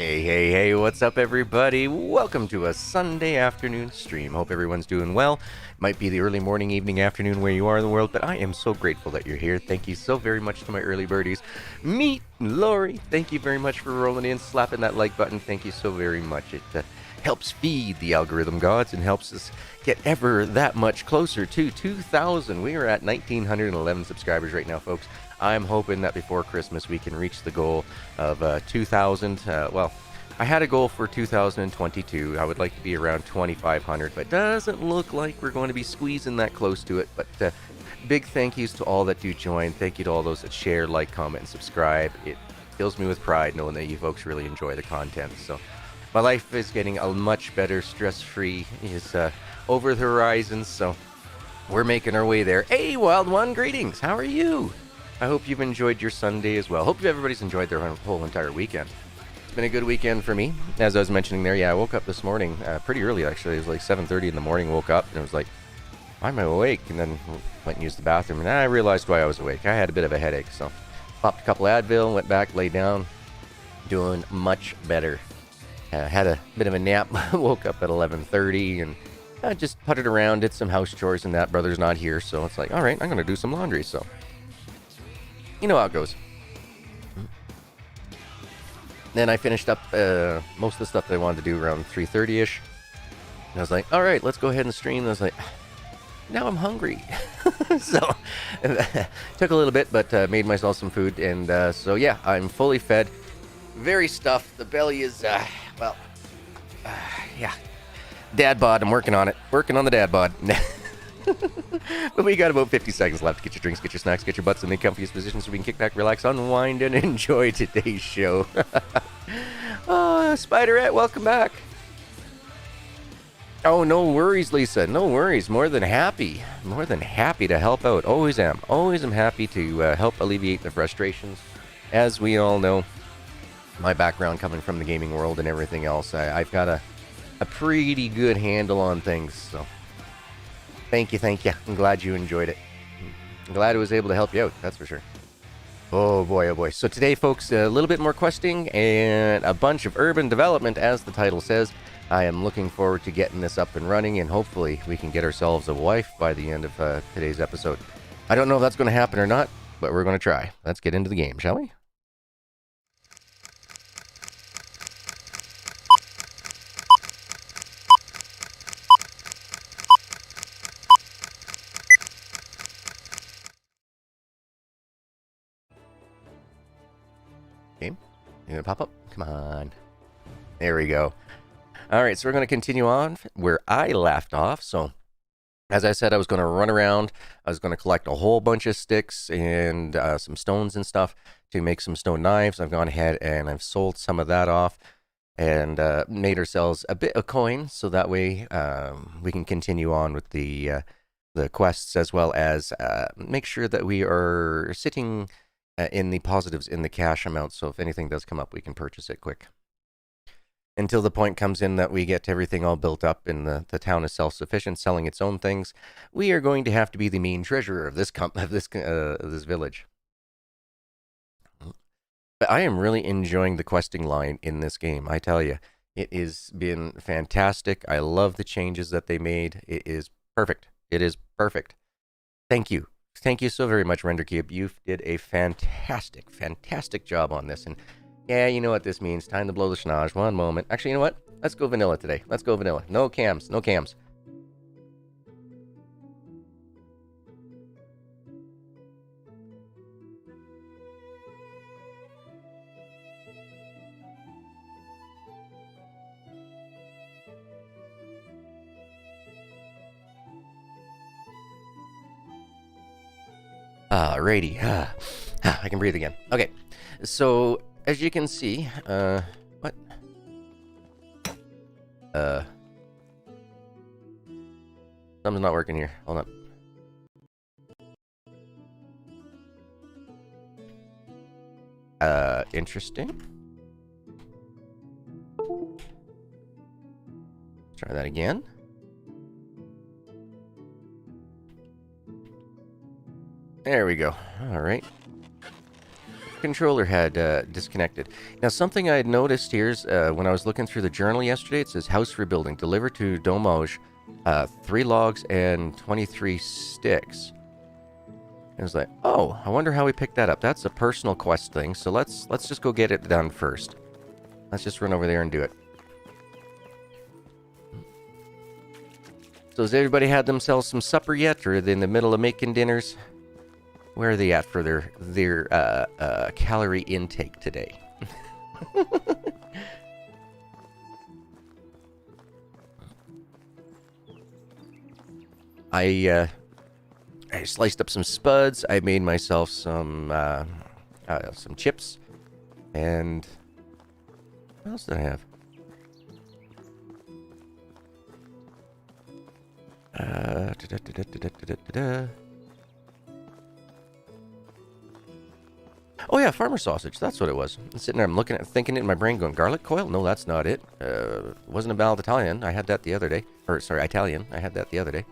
Hey, what's up, everybody? Welcome to a Sunday afternoon stream. Hope everyone's doing well. Might be the early morning, evening, afternoon where you are in the world, but I am so grateful that you're here. Thank you so very much to my early birdies. Meet Lori. Thank you very much for rolling in, slapping that like button. Thank you so very much. It helps feed the algorithm gods and helps us get ever that much closer to 2,000. We are at 1,911 subscribers right now, folks. I'm hoping that before Christmas we can reach the goal of 2,000. Well, I had a goal for 2022. I would like to be around 2,500, but doesn't look like we're going to be squeezing that close to it. But big thank yous to all that do join. Thank you to all those that share, like, comment, and subscribe. It fills me with pride knowing that you folks really enjoy the content. So my life is getting a much better, stress-free, is over the horizon, so we're making our way there. Hey, Wild One, greetings. How are you? I hope you've enjoyed your Sunday as well. Hope everybody's enjoyed their whole entire weekend. It's been a good weekend for me. As I was mentioning there, yeah, I woke up this morning pretty early, actually. It was like 7:30 in the morning, woke up, and it was like, why am I awake? And then went and used the bathroom, and I realized why I was awake. I had a bit of a headache, so popped a couple Advil, went back, laid down, doing much better. Had a bit of a nap, woke up at 11:30, and just puttered around, did some house chores and that. Brother's not here, so it's like, all right, I'm going to do some laundry, so you know how it goes. Then I finished up most of the stuff that I wanted to do around 3:30ish. And I was like, all right, let's go ahead and stream. And I was like, now I'm hungry. So took a little bit, but made myself some food. And so, yeah, I'm fully fed. Very stuffed. The belly is, yeah. Dad bod. I'm working on it. Working on the dad bod. But we got about 50 seconds left. Get your drinks, get your snacks, get your butts in the comfiest position so we can kick back, relax, unwind, and enjoy today's show. Oh, Spiderette, welcome back. Oh, no worries, Lisa. No worries. More than happy. More than happy to help out. Always am. Always am happy to help alleviate the frustrations. As we all know, my background coming from the gaming world and everything else, I've got a pretty good handle on things, so thank you. I'm glad you enjoyed it. I'm glad I was able to help you out, that's for sure. Oh boy. So today, folks, a little bit more questing and a bunch of urban development, as the title says. I am looking forward to getting this up and running, and hopefully we can get ourselves a wife by the end of today's episode. I don't know if that's going to happen or not, but we're going to try. Let's get into the game, shall we? Okay, you gonna pop up? Come on. There we go. All right, so we're going to continue on where I left off. So, as I said, I was going to run around. I was going to collect a whole bunch of sticks and some stones and stuff to make some stone knives. I've gone ahead and I've sold some of that off and made ourselves a bit of coin, so that way we can continue on with the quests, as well as make sure that we are sitting in the positives in the cash amount. So if anything does come up, we can purchase it quick. Until the point comes in that we get everything all built up and the town is self-sufficient, selling its own things, we are going to have to be the main treasurer of this this village. But I am really enjoying the questing line in this game, I tell you. It has been fantastic. I love the changes that they made. It is perfect. It is perfect. Thank you. Thank you so very much, RenderCube. You did a fantastic job on this. And yeah, you know what this means. Time to blow the schnoz. One moment. Actually, you know what? Let's go vanilla today. Let's go vanilla. No cams. No cams. Alrighty. I can breathe again. Okay. So, as you can see, what? Something's not working here. Hold up. Interesting. Try that again. There we go. All right. controller had disconnected. Now, something I had noticed here is when I was looking through the journal yesterday, it says house rebuilding. Deliver to Domage 3 logs and 23 sticks. I was like, oh, I wonder how we picked that up. That's a personal quest thing, so let's just go get it done first. Let's just run over there and do it. So has everybody had themselves some supper yet, or are they in the middle of making dinners? Where are they at for their calorie intake today? I sliced up some spuds. I made myself some chips, and what else did I have? Oh yeah, farmer sausage. That's what it was. I'm sitting there, I'm looking at, thinking it in my brain, going, garlic coil? No, that's not it. It wasn't a bald Italian. I had that the other day. Or sorry, Italian. I had that the other day.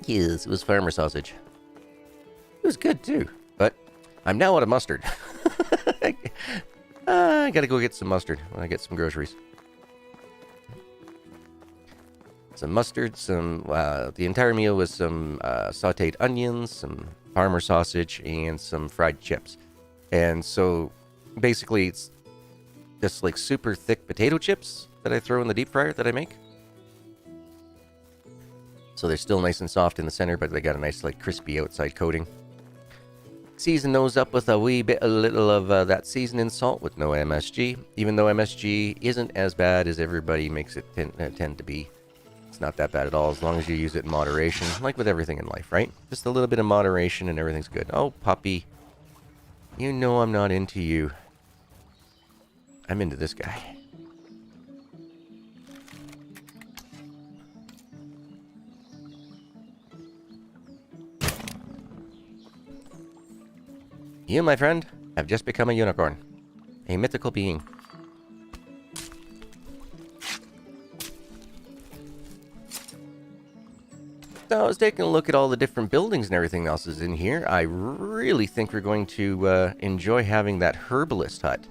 Yes, it was farmer sausage. It was good too, but I'm now out of mustard. I gotta go get some mustard when I get some groceries. Some mustard, the entire meal was some sauteed onions, some farmer sausage, and some fried chips. And so basically it's just like super thick potato chips that I throw in the deep fryer that I make. So they're still nice and soft in the center, but they got a nice like crispy outside coating. Season those up with a little of that seasoning salt with no MSG. Even though MSG isn't as bad as everybody makes it tend to be. It's not that bad at all, as long as you use it in moderation, like with everything in life, right? Just a little bit of moderation and everything's good. Oh, puppy. You know I'm not into you. I'm into this guy. You, my friend, have just become a unicorn. A mythical being. So I was taking a look at all the different buildings and everything else is in here. I really think we're going to enjoy having that herbalist hut.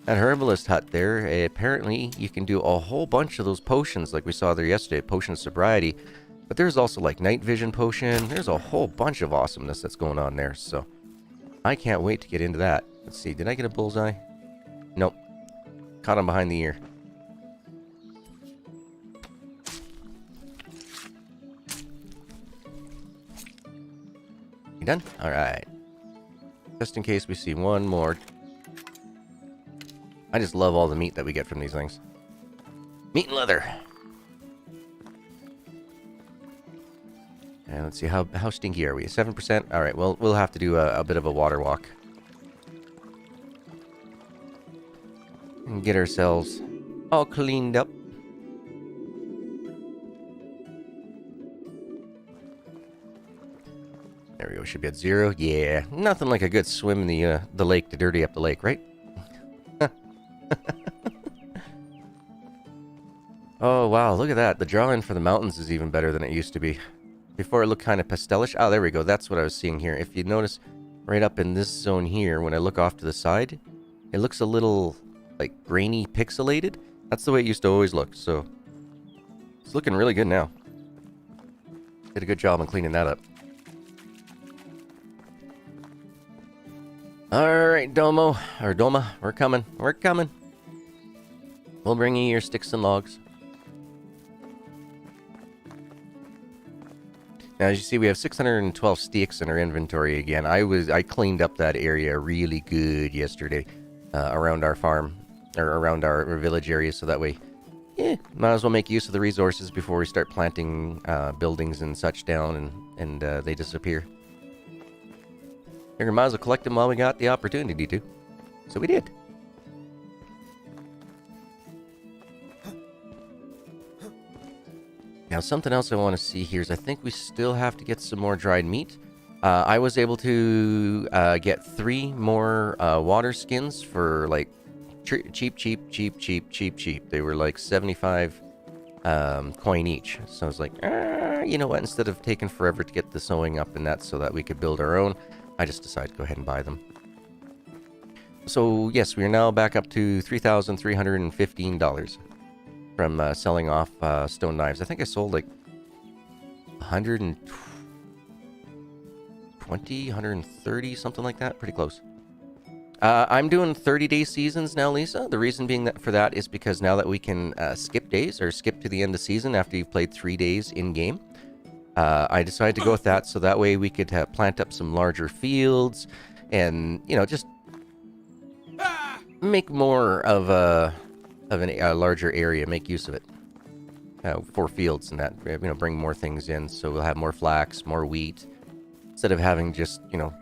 That herbalist hut there, apparently you can do a whole bunch of those potions like we saw there yesterday, potion of sobriety. But there's also like night vision potion. There's a whole bunch of awesomeness that's going on there, so I can't wait to get into that. Let's see, did I get a bullseye? Nope. Caught him behind the ear. You done? Alright. Just in case we see one more. I just love all the meat that we get from these things. Meat and leather. And let's see, how stinky are we? 7%? Alright, well, we'll have to do a bit of a water walk. And get ourselves all cleaned up. There we go, should be at 0. Yeah, nothing like a good swim in the lake to dirty up the lake, right? Oh, wow, look at that. The drawing for the mountains is even better than it used to be. Before it looked kind of pastelish. Oh, there we go. That's what I was seeing here. If you notice, right up in this zone here, when I look off to the side, it looks a little, like, grainy, pixelated. That's the way it used to always look, so it's looking really good now. Did a good job on cleaning that up. Alright, Doma, we're coming. We're coming. We'll bring you your sticks and logs. Now, as you see, we have 612 sticks in our inventory again. I cleaned up that area really good yesterday around our farm, or around our village area, so that way, might as well make use of the resources before we start planting buildings and such down and they disappear. Figure might as well collect them while we got the opportunity to. So we did. Now, something else I want to see here is I think we still have to get some more dried meat. I was able to get 3 more water skins for like cheap. They were like 75 coin each. So I was like, you know what? Instead of taking forever to get the sewing up and that so that we could build our own, I just decided to go ahead and buy them. So yes, we are now back up to $3,315 from selling off stone knives. I think I sold like 120, 130, something like that. Pretty close. I'm doing 30-day seasons now, Lisa. The reason being that for that is because now that we can skip days or skip to the end of season after you've played 3 days in-game, I decided to go with that so that way we could plant up some larger fields and, you know, just make more of a larger area, make use of it for fields and that, you know, bring more things in. So we'll have more flax, more wheat, instead of having just, you know,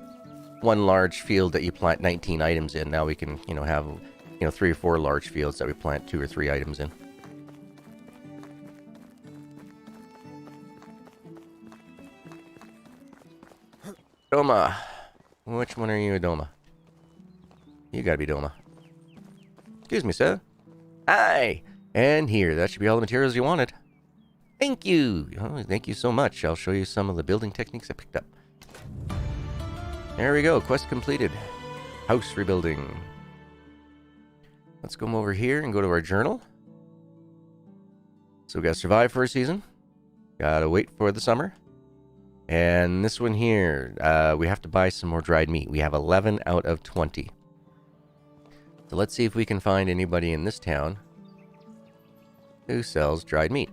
one large field that you plant 19 items in. Now we can, you know, have, you know, 3 or 4 large fields that we plant 2 or 3 items in. Doma. Which one are you, Doma? You gotta be Doma. Excuse me, sir. Hi! And here, that should be all the materials you wanted. Thank you! Oh, thank you so much. I'll show you some of the building techniques I picked up. There we go, quest completed. House rebuilding. Let's come over here and go to our journal. So we gotta survive for a season. Gotta wait for the summer. And this one here, we have to buy some more dried meat. We have 11 out of 20. So let's see if we can find anybody in this town who sells dried meat.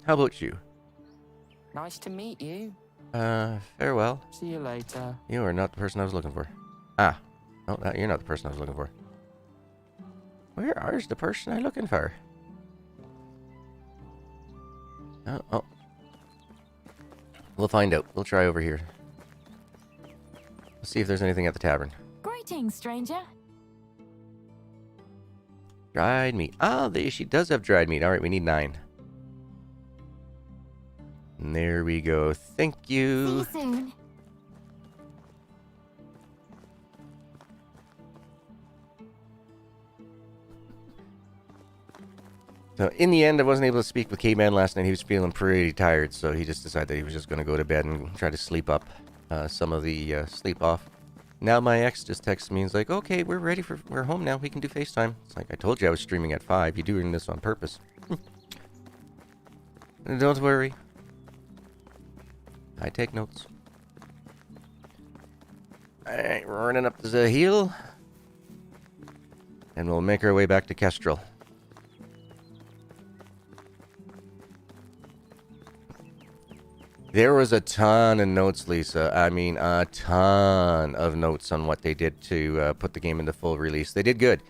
How about you? Nice to meet you. Farewell. See you later. You are not the person I was looking for. Ah. No, you're not the person I was looking for. Where is the person I'm looking for? Oh. We'll find out. We'll try over here. Let's see if there's anything at the tavern. Greetings, stranger. Dried meat. Oh, she does have dried meat. Alright, we need 9. And there we go. Thank See you. you soon. So in the end, I wasn't able to speak with K-Man last night. He was feeling pretty tired, so he just decided that he was just going to go to bed and try to sleep up some of the sleep off. Now my ex just texts me and is like, okay, we're home now. We can do FaceTime. It's like, I told you I was streaming at 5. You're doing this on purpose. Don't worry. I take notes. Alright, we're running up the hill. And we'll make our way back to Kestrel. There was a ton of notes, Lisa. I mean, a ton of notes on what they did to put the game into full release. They did good.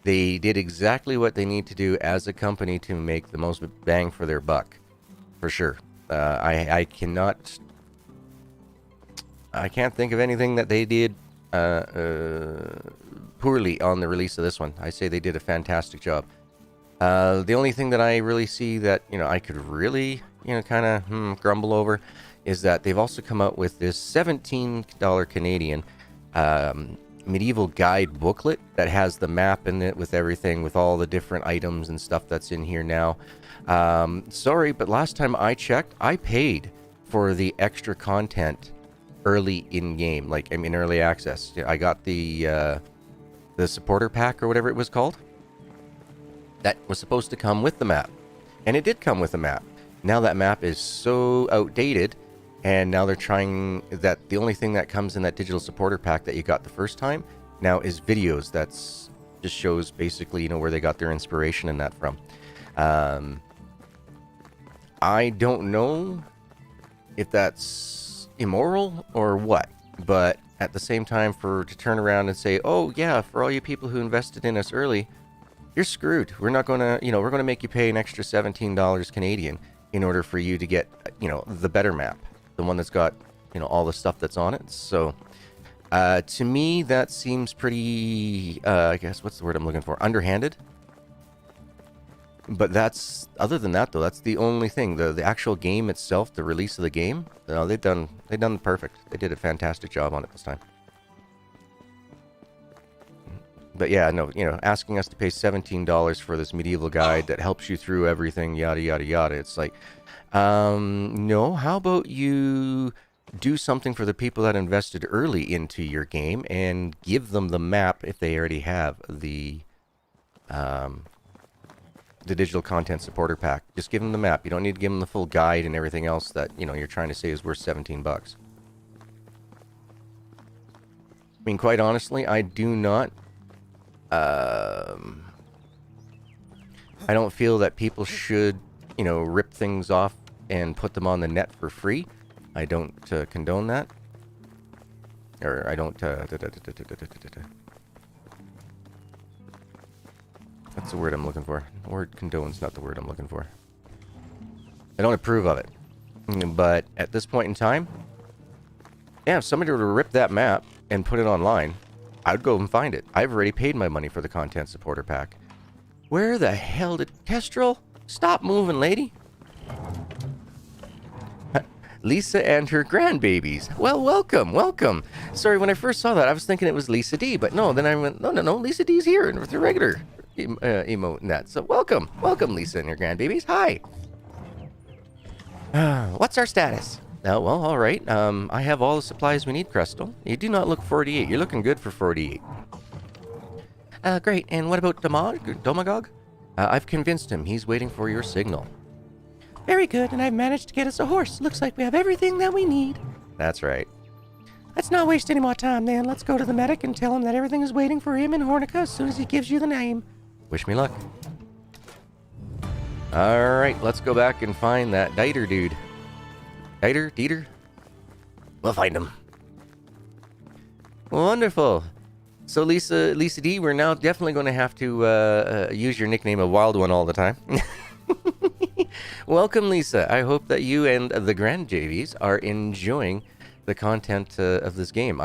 They did exactly what they need to do as a company to make the most bang for their buck. For sure. I can't think of anything that they did poorly on the release of this one. I say they did a fantastic job. The only thing that I really see that, you know, I could really, you know, kind of grumble over is that they've also come out with this $17 Canadian medieval guide booklet that has the map in it with everything, with all the different items and stuff that's in here now. Sorry, but last time I checked, I paid for the extra content early in game, like I mean early access. I got the supporter pack or whatever it was called. That was supposed to come with the map, and it did come with the map. Now that map is so outdated, and now they're trying that the only thing that comes in that digital supporter pack that you got the first time now is videos. That's just shows basically, you know, where they got their inspiration and that from. I don't know if that's immoral or what, but at the same time, to turn around and say, oh yeah, for all you people who invested in us early, you're screwed. We're not gonna, you know, we're gonna make you pay an extra $17 Canadian in order for you to get, you know, the better map, the one that's got, you know, all the stuff that's on it. So, to me, that seems pretty, I guess, what's the word I'm looking for? Underhanded. But that's, other than that though, that's the only thing. The actual game itself, the release of the game, you know, they've done perfect. They did a fantastic job on it this time. But yeah, no, asking us to pay $17 for this medieval guide that helps you through everything, yada, yada, yada. It's like, no, how about you do something for the people that invested early into your game and give them the map if they already have the digital content supporter pack. Just give them the map. You don't need to give them the full guide and everything else that, you're trying to say is worth 17 bucks. I mean, quite honestly, I do not... I don't feel that people should, rip things off and put them on the net for free. I don't condone that. Or I don't... That's the word I'm looking for. The word condone's not the word I'm looking for. I don't approve of it. But at this point in time, yeah, if somebody were to rip that map and put it online, I'd go and find it. I've already paid my money for the content supporter pack. Where the hell did Kestrel? Stop moving, lady. Lisa and her grandbabies. Well, welcome. Sorry, when I first saw that, I was thinking it was Lisa D, but no, then I went, no, Lisa D's here with the regular emote and that. So welcome, Lisa and your grandbabies. Hi. What's our status? Oh, well, all right. I have all the supplies we need, Crystal. You do not look 48. You're looking good for 48. Great. And what about Domagog? I've convinced him. He's waiting for your signal. Very good, and I've managed to get us a horse. Looks like we have everything that we need. That's right. Let's not waste any more time, then. Let's go to the medic and tell him that everything is waiting for him in Hornica as soon as he gives you the name. Wish me luck. Alright, let's go back and find that Dieter dude. Dieter? We'll find him. Wonderful. So Lisa D, we're now definitely going to have to use your nickname of Wild One all the time. Welcome, Lisa. I hope that you and the Grand JVs are enjoying the content of this game.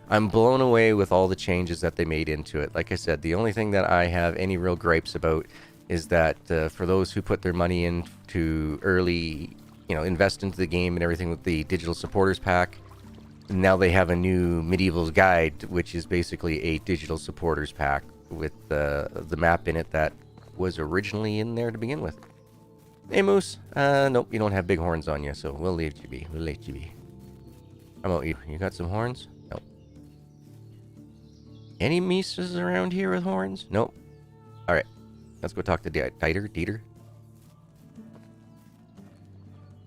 I'm blown away with all the changes that they made into it. Like I said, the only thing that I have any real gripes about is that for those who put their money into early, invest into the game and everything with the digital supporters pack, now they have a new medieval guide, which is basically a digital supporters pack with the map in it that was originally in there to begin with. Hey, Moose. Nope, you don't have big horns on you, so we'll leave you be. How about you? You got some horns? Nope. Any Mises around here with horns? Nope. Alright. Let's go talk to Dieter.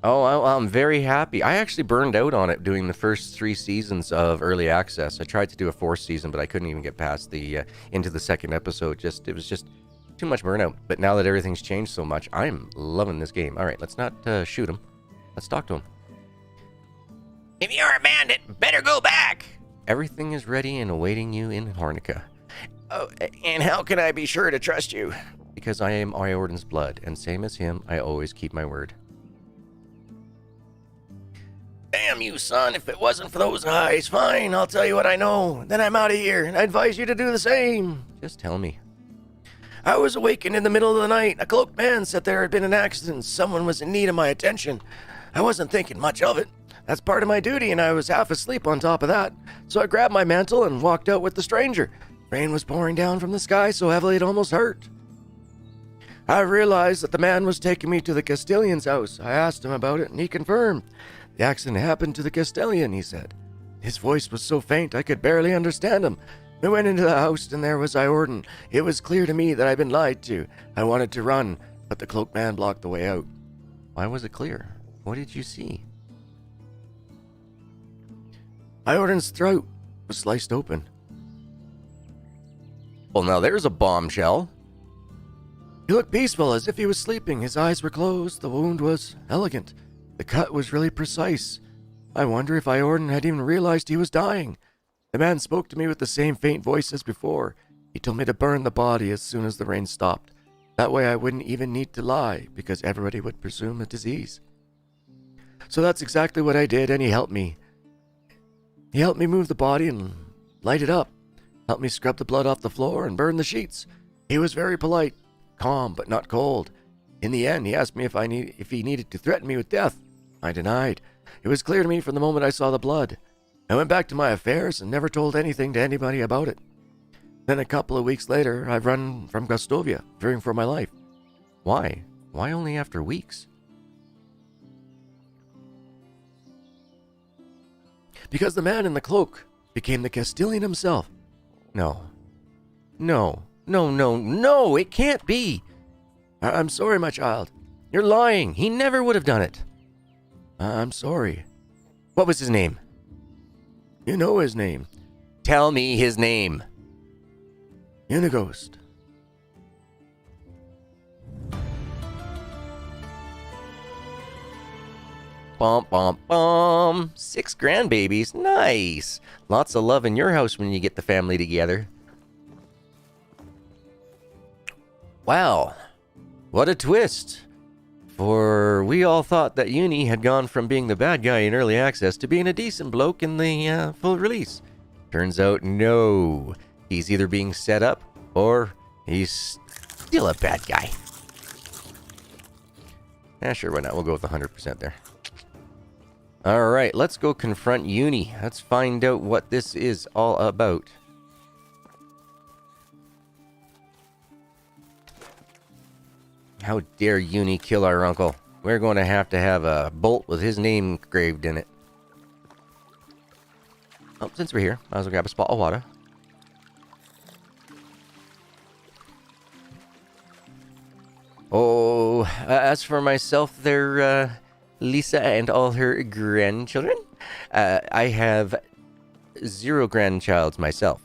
Oh, I'm very happy. I actually burned out on it doing the first 3 seasons of Early Access. I tried to do a 4th season, but I couldn't even get past the into the 2nd episode. It was just too much burnout. But now that everything's changed so much, I'm loving this game. All right, let's not shoot him. Let's talk to him. If you're a bandit, better go back. Everything is ready and awaiting you in Hornica. Oh, and how can I be sure to trust you? Because I am Iordan's blood, and same as him, I always keep my word. Damn you, son. If it wasn't for those eyes, fine, I'll tell you what I know. Then I'm out of here, and I advise you to do the same. Just tell me. I was awakened in the middle of the night. A cloaked man said there had been an accident. Someone was in need of my attention. I wasn't thinking much of it. That's part of my duty, and I was half asleep on top of that. So I grabbed my mantle and walked out with the stranger. Rain was pouring down from the sky so heavily it almost hurt. I realized that the man was taking me to the Castellan's house. I asked him about it, and he confirmed. The accident happened to the Castellan, he said. His voice was so faint I could barely understand him. We went into the house, and there was Iordan. It was clear to me that I'd been lied to. I wanted to run, but the cloaked man blocked the way out. Why was it clear? What did you see? Iordan's throat was sliced open. Well, now there's a bombshell. He looked peaceful, as if he was sleeping. His eyes were closed. The wound was elegant. The cut was really precise. I wonder if Iordan had even realized he was dying. The man spoke to me with the same faint voice as before. He told me to burn the body as soon as the rain stopped. That way I wouldn't even need to lie, because everybody would presume a disease. So that's exactly what I did, and he helped me. He helped me move the body and light it up. Helped me scrub the blood off the floor and burn the sheets. He was very polite, calm but not cold. In the end, he asked me if he needed to threaten me with death. I denied. It was clear to me from the moment I saw the blood. I went back to my affairs and never told anything to anybody about it. Then a couple of weeks later, I've run from Gustovia, fearing for my life. Why? Why only after weeks? Because the man in the cloak became the Castilian himself. No. No. No, no, no! It can't be! I'm sorry, my child. You're lying! He never would have done it! I'm sorry. What was his name? You know his name. Tell me his name! Unighost. Bum, bum, bum! 6 grandbabies. Nice! Lots of love in your house when you get the family together. Wow. What a twist. For we all thought that Uni had gone from being the bad guy in early access to being a decent bloke in the full release. Turns out, no. He's either being set up or he's still a bad guy. Sure, why not? We'll go with 100% there. Alright, let's go confront Uni. Let's find out what this is all about. How dare Uni kill our uncle? We're going to have a bolt with his name engraved in it. Oh, since we're here, might as well grab a spot of water. Oh, as for myself there, Lisa and all her grandchildren, I have 0 grandchilds myself.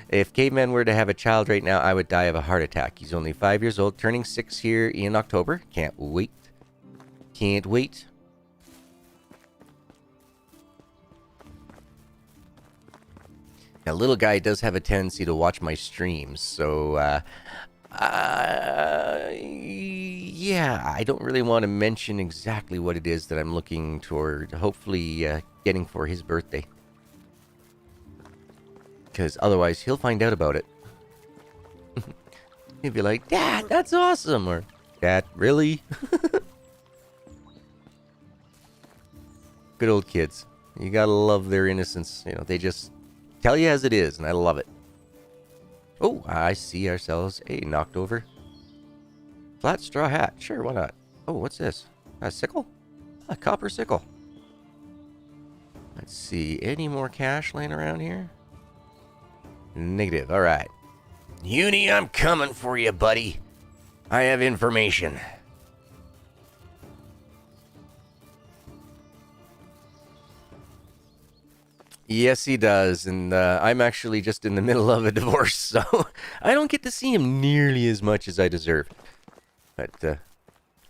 If Caveman were to have a child right now, I would die of a heart attack. He's only 5 years old, turning 6 here in October. Can't wait. Can't wait. Now, little guy does have a tendency to watch my streams, so, yeah, I don't really want to mention exactly what it is that I'm looking toward, hopefully getting for his birthday. Because otherwise, he'll find out about it. He'll be like, Dad, that's awesome! Or, Dad, really? Good old kids. You gotta love their innocence. You know, they just tell you as it is, and I love it. Oh, I see ourselves a knocked over flat straw hat. Sure, why not? Oh, what's this? A sickle? A copper sickle. Let's see. Any more cash laying around here? Negative. All right. Uni, I'm coming for you, buddy. I have information. Yes, he does, and I'm actually just in the middle of a divorce, so I don't get to see him nearly as much as I deserve. But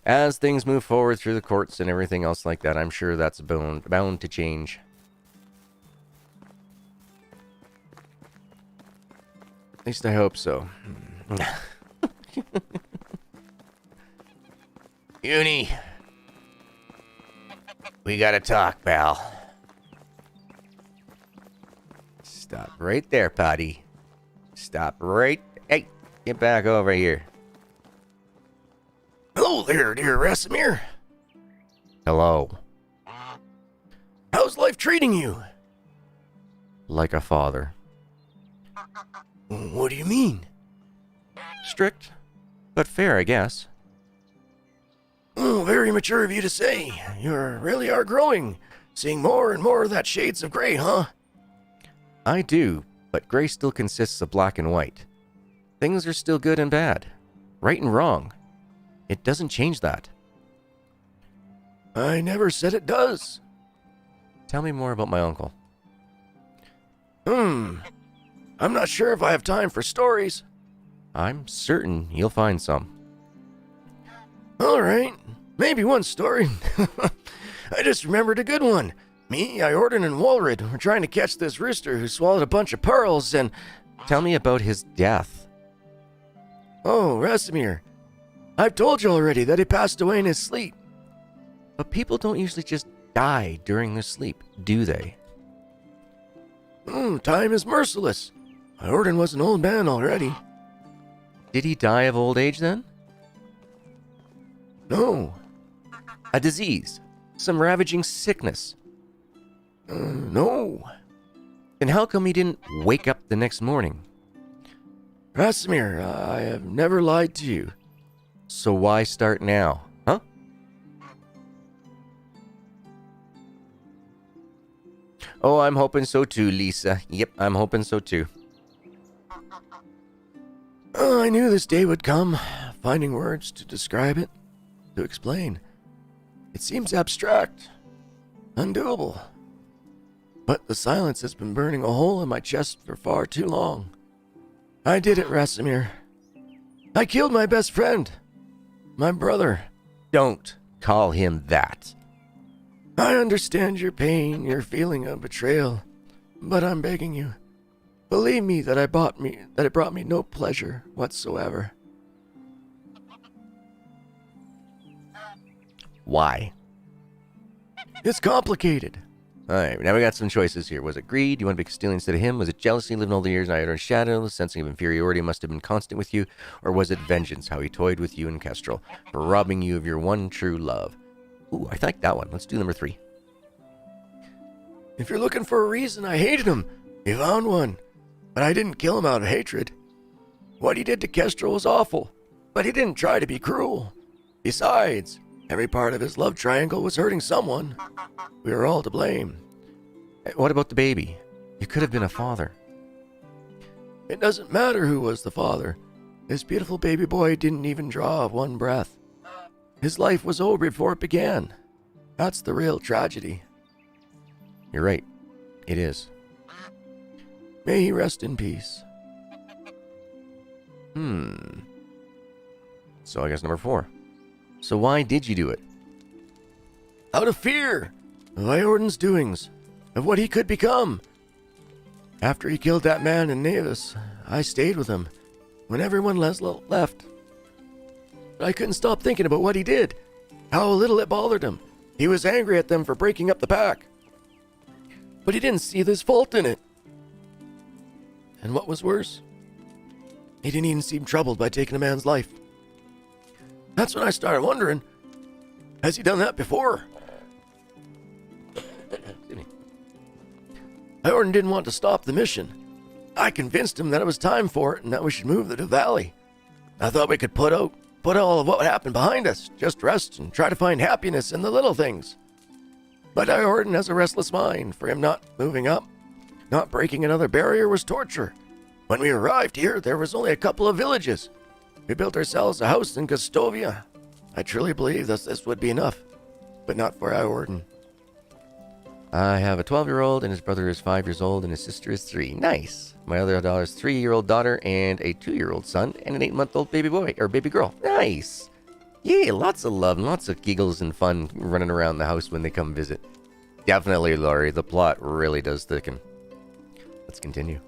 as things move forward through the courts and everything else like that, I'm sure that's bound to change. At least I hope so. Uni, we gotta talk, pal. Stop right there, Potty. Stop right... Hey, get back over here. Hello there, dear Rasimir. Hello. How's life treating you? Like a father. What do you mean? Strict, but fair, I guess. Oh, very mature of you to say. You really are growing. Seeing more and more of that shades of gray, huh? I do, but gray still consists of black and white. Things are still good and bad. Right and wrong. It doesn't change that. I never said it does. Tell me more about my uncle. I'm not sure if I have time for stories. I'm certain you'll find some. All right, maybe one story. I just remembered a good one. Me, Iorden, and Walred were trying to catch this rooster who swallowed a bunch of pearls and... Tell me about his death. Oh, Rasimir. I've told you already that he passed away in his sleep. But people don't usually just die during their sleep, do they? Time is merciless. Iorden was an old man already. Did he die of old age then? No. A disease. Some ravaging sickness. No. Then how come he didn't wake up the next morning? Rasimir, I have never lied to you. So why start now? Huh? Oh, I'm hoping so too, Lisa. Yep, I'm hoping so too. I knew this day would come, finding words to describe it, to explain. It seems abstract, undoable. But the silence has been burning a hole in my chest for far too long. I did it, Rasimir. I killed my best friend, my brother. Don't call him that. I understand your pain, your feeling of betrayal, but I'm begging you, believe me that it brought me no pleasure whatsoever. Why? It's complicated. Alright, now we got some choices here. Was it greed? You want to be Castilian instead of him? Was it jealousy, living all the years in Iron's shadow? The sensing of inferiority must have been constant with you. Or was it vengeance, how he toyed with you and Kestrel, for robbing you of your one true love? Ooh, I like that one. Let's do number 3. If you're looking for a reason I hated him, you found one. But I didn't kill him out of hatred. What he did to Kestrel was awful, but he didn't try to be cruel. Besides, every part of his love triangle was hurting someone. We were all to blame. What about the baby? You could have been a father. It doesn't matter who was the father. This beautiful baby boy didn't even draw one breath. His life was over before it began. That's the real tragedy. You're right. It is. May he rest in peace. So I guess number 4. So why did you do it? Out of fear of Iordan's doings, of what he could become. After he killed that man in Navis, I stayed with him when everyone left. But I couldn't stop thinking about what he did, how little it bothered him. He was angry at them for breaking up the pack. But he didn't see this fault in it. And what was worse, he didn't even seem troubled by taking a man's life. That's when I started wondering, has he done that before? Iordan didn't want to stop the mission. I convinced him that it was time for it and that we should move to the valley. I thought we could put all of what happened behind us, just rest and try to find happiness in the little things. But Iordan has a restless mind. For him, not moving up, not breaking another barrier was torture. When we arrived here, there was only a couple of villages. We built ourselves a house in Gustovia. I truly believe that this would be enough, but not for Iordan. I have a 12-year-old, and his brother is 5 years old, and his sister is 3. Nice. My other daughter's 3-year-old daughter, and a 2-year-old son, and an 8-month-old baby boy, or baby girl. Nice. Yeah, lots of love and lots of giggles and fun running around the house when they come visit. Definitely, Laurie, the plot really does thicken. Let's continue.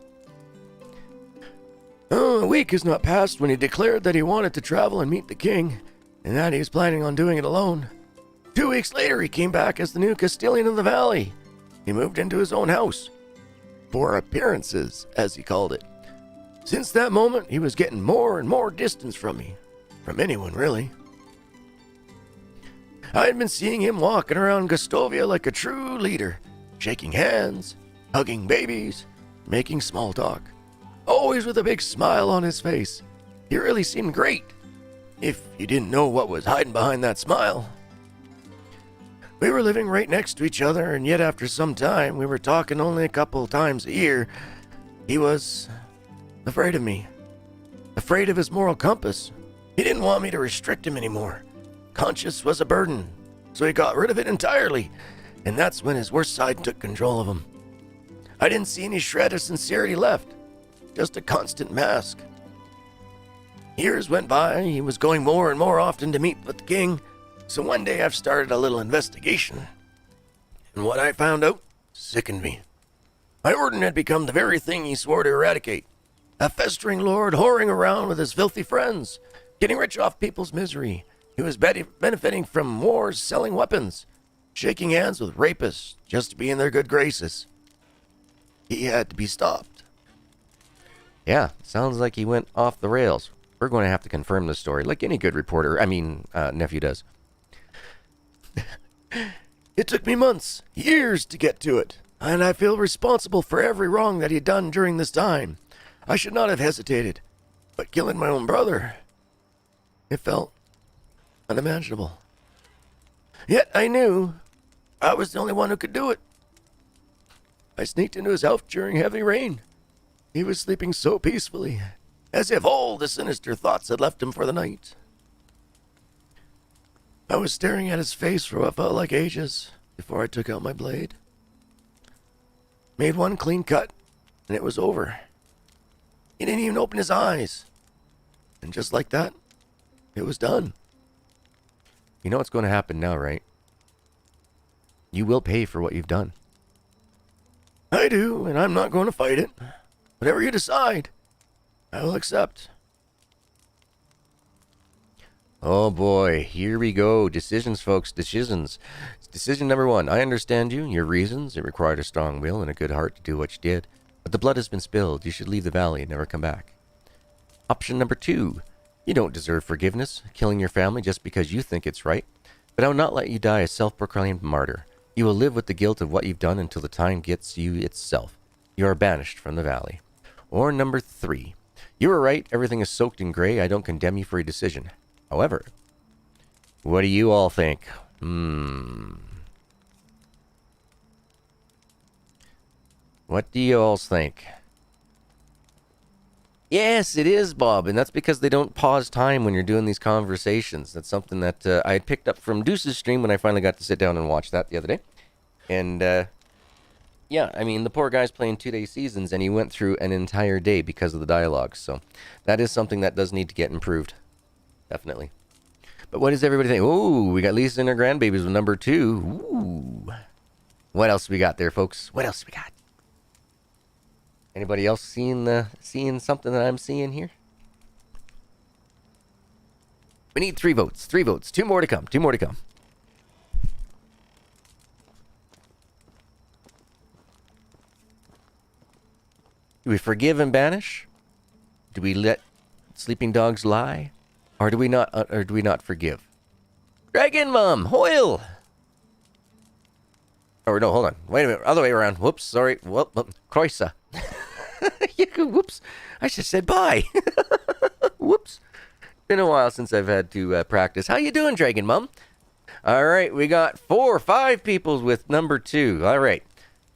A week has not passed when he declared that he wanted to travel and meet the king, and that he was planning on doing it alone. 2 weeks later, he came back as the new Castilian of the Valley. He moved into his own house. For appearances, as he called it. Since that moment, he was getting more and more distance from me. From anyone, really. I had been seeing him walking around Gustovia like a true leader, shaking hands, hugging babies, making small talk. Always with a big smile on his face. He really seemed great, if you didn't know what was hiding behind that smile. We were living right next to each other, and yet after some time, we were talking only a couple times a year. He was afraid of me, afraid of his moral compass. He didn't want me to restrict him anymore. Conscience was a burden, so he got rid of it entirely, and that's when his worst side took control of him. I didn't see any shred of sincerity left, just a constant mask. Years went by, he was going more and more often to meet with the king, so one day I've started a little investigation, and what I found out sickened me. Iordan had become the very thing he swore to eradicate. A festering lord whoring around with his filthy friends, getting rich off people's misery. He was benefiting from wars, selling weapons, shaking hands with rapists just to be in their good graces. He had to be stopped. Yeah, sounds like he went off the rails. We're going to have to confirm this story, like any good nephew does. It took me months, years to get to it. and I feel responsible for every wrong that he'd done during this time. I should not have hesitated, but killing my own brother, it felt unimaginable. Yet I knew I was the only one who could do it. I sneaked into his house during heavy rain. He was sleeping so peacefully, as if all the sinister thoughts had left him for the night. I was staring at his face for what felt like ages before I took out my blade. Made one clean cut, and it was over. He didn't even open his eyes. And just like that, it was done. You know what's going to happen now, right? You will pay for what you've done. I do, and I'm not going to fight it. Whatever you decide, I will accept. Oh boy, here we go. Decisions, folks, decisions. Decision number 1. I understand you, your reasons. It required a strong will and a good heart to do what you did. But the blood has been spilled. You should leave the valley and never come back. Option number 2. You don't deserve forgiveness, killing your family just because you think it's right. But I will not let you die a self-proclaimed martyr. You will live with the guilt of what you've done until the time gets you itself. You are banished from the valley. Or number 3. You were right. Everything is soaked in gray. I don't condemn you for your decision. However, what do you all think? What do you all think? Yes, it is, Bob, and that's because they don't pause time when you're doing these conversations. That's something that I had picked up from Deuce's stream when I finally got to sit down and watch that the other day. And, yeah, I mean, the poor guy's playing 2-day seasons, and he went through an entire day because of the dialogue. So that is something that does need to get improved. Definitely. But what does everybody think? Ooh, we got Lisa and her grandbabies with number 2. Ooh. What else we got there, folks? What else we got? Anybody else seeing something that I'm seeing here? We need 3 votes. 3 votes. 2 more to come. 2 more to come. Do we forgive and banish? Do we let sleeping dogs lie? Or do we not forgive? Dragon Mom, Hoyle. Or no, hold on. Wait a minute. Other way around. Whoops. Sorry. Whoop. Croisa. Whoops. I just said bye. Whoops. Been a while since I've had to practice. How you doing, Dragon Mom? All right. We got 4 or 5 people with number 2. All right.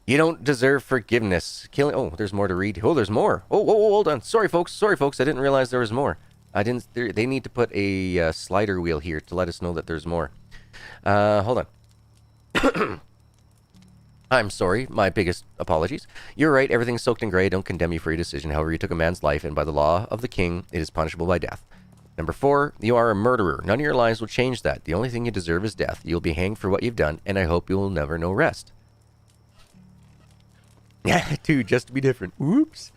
You don't deserve forgiveness. Killing. Oh, there's more to read. Oh, there's more. Oh, hold on. Sorry, folks. I didn't realize there was more. They need to put a slider wheel here to let us know that there's more. Hold on. I'm sorry. My biggest apologies. You're right. Everything's soaked in gray. I don't condemn you for your decision. However, you took a man's life, and by the law of the king, it is punishable by death. Number 4, you are a murderer. None of your lives will change that. The only thing you deserve is death. You'll be hanged for what you've done, and I hope you will never know rest. Yeah, 2, just to be different. Whoops.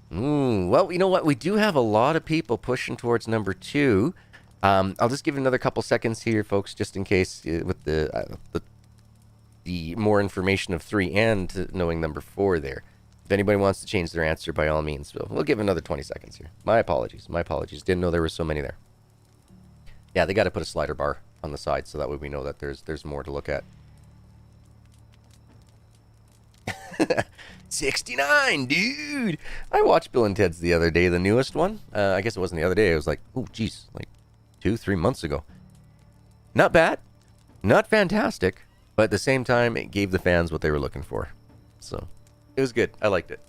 Well, you know what? We do have a lot of people pushing towards number 2. I'll just give it another couple seconds here, folks, just in case with the more information of 3 and knowing number 4 there. If anybody wants to change their answer, by all means, we'll give another 20 seconds here. My apologies. Didn't know there were so many there. Yeah, they got to put a slider bar on the side so that way we know that there's more to look at. 69, dude. I watched Bill and Ted's the other day, the newest one. I guess it wasn't the other day. It was like, oh, geez, like 2-3 months ago. Not bad, not fantastic, but at the same time, it gave the fans what they were looking for. So it was good. I liked it.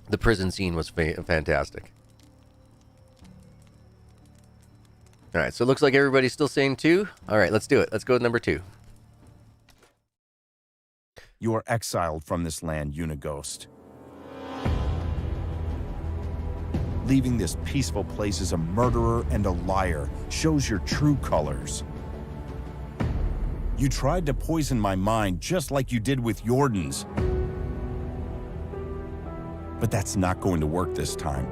The prison scene was fantastic. All right, so it looks like everybody's still saying 2. All right, let's do it. Let's go with number 2. You are exiled from this land, Unighost. Leaving this peaceful place as a murderer and a liar shows your true colors. You tried to poison my mind just like you did with Jordan's. But that's not going to work this time.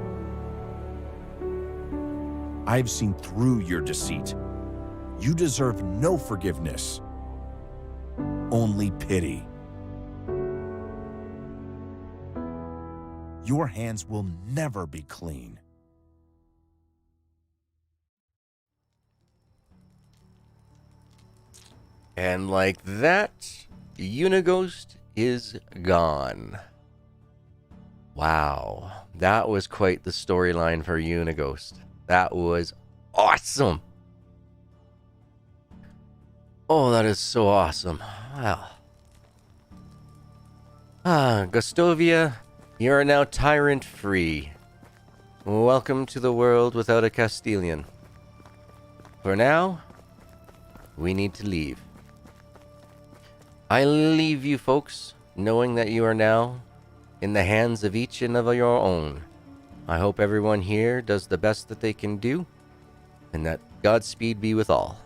I've seen through your deceit. You deserve no forgiveness, only pity. Your hands will never be clean. And like that, Unighost is gone. Wow, that was quite the storyline for Unighost. That was awesome. Oh, that is so awesome. Wow. Gustovia, you are now tyrant free. Welcome to the world without a Castilian. For now, we need to leave. I leave you folks, knowing that you are now in the hands of each and of your own. I hope everyone here does the best that they can do, and that Godspeed be with all.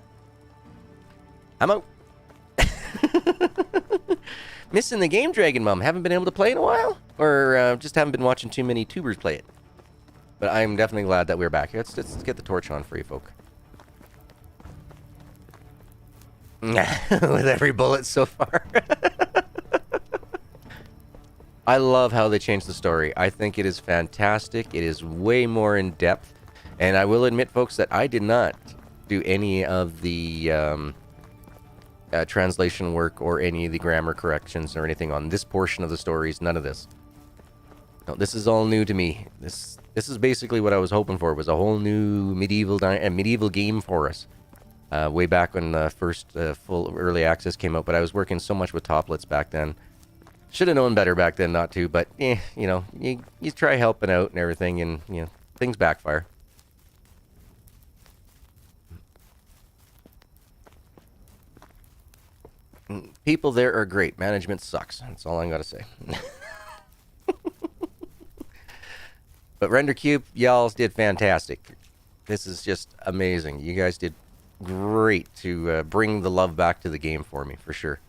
I'm out. Missing the game, Dragon Mom. Haven't been able to play in a while? Or just haven't been watching too many tubers play it. But I'm definitely glad that we're back. Let's get the torch on for you folk. With every bullet so far. I love how they changed the story. I think it is fantastic. It is way more in depth. And I will admit, folks, that I did not do any of the translation work or any of the grammar corrections or anything on this portion of the stories. None of this. No, this is all new to me. This is basically what I was hoping for, was a whole new medieval game for us. Way back when the first full early access came out, but I was working so much with toplets back then. Should have known better back then not to, but you know, you try helping out and everything, and you know, things backfire. People there are great. Management sucks. That's all I'm gonna say. But RenderCube, y'all did fantastic. This is just amazing. You guys did great to bring the love back to the game for me, for sure.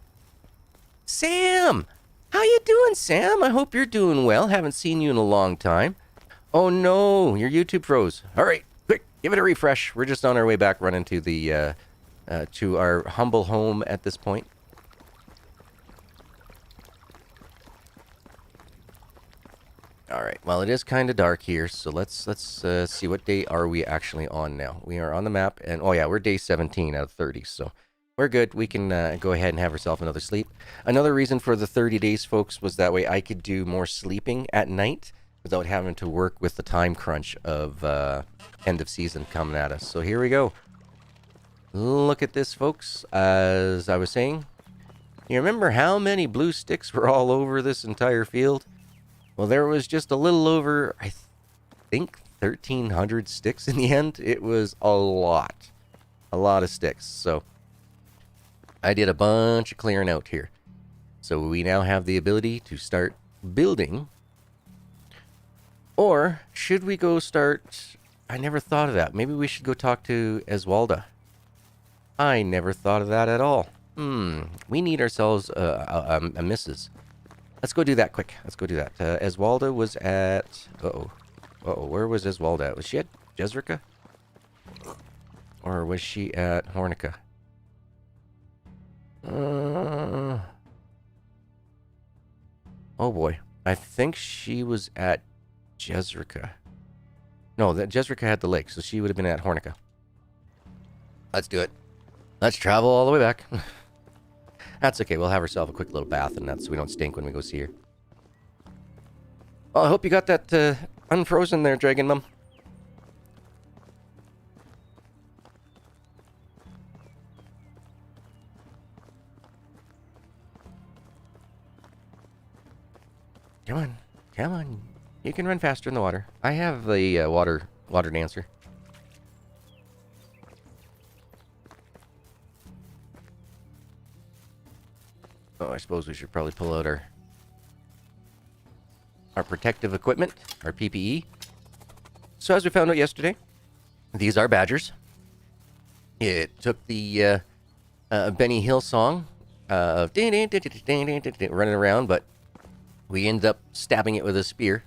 Sam! How you doing, Sam? I hope you're doing well. Haven't seen you in a long time. Oh no, your YouTube froze. All right, quick, give it a refresh. We're just on our way back running to the to our humble home at this point. All right. Well, it is kind of dark here, so let's see, what day are we actually on now? We are on the map, and oh yeah, we're day 17 out of 30, so we're good. We can go ahead and have ourselves another sleep. Another reason for the 30 days, folks, was that way I could do more sleeping at night without having to work with the time crunch of end of season coming at us. So here we go. Look at this, folks. As I was saying, you remember how many blue sticks were all over this entire field? Well, there was just a little over, I think, 1,300 sticks in the end. It was a lot of sticks. So I did a bunch of clearing out here. So we now have the ability to start building. Or should we go start... I never thought of that. Maybe we should go talk to Eswalda. I never thought of that at all. We need ourselves a missus. Let's go do that quick. Let's go do that. Eswalda was at... Uh-oh. Where was Eswalda at? Was she at Jezrika? Or was she at Hornica? Oh boy. I think she was at Jezrika. No, that Jezrika had the lake, so she would have been at Hornica. Let's do it. Let's travel all the way back. That's okay. We'll have ourselves a quick little bath and that, so we don't stink when we go see her. Well, I hope you got that unfrozen there, Dragon Mum. Come on. Come on. You can run faster in the water. I have the water dancer. Oh, I suppose we should probably pull out our protective equipment, our PPE. So as we found out yesterday, these are badgers. It took the Benny Hill song of running around, but we ended up stabbing it with a spear.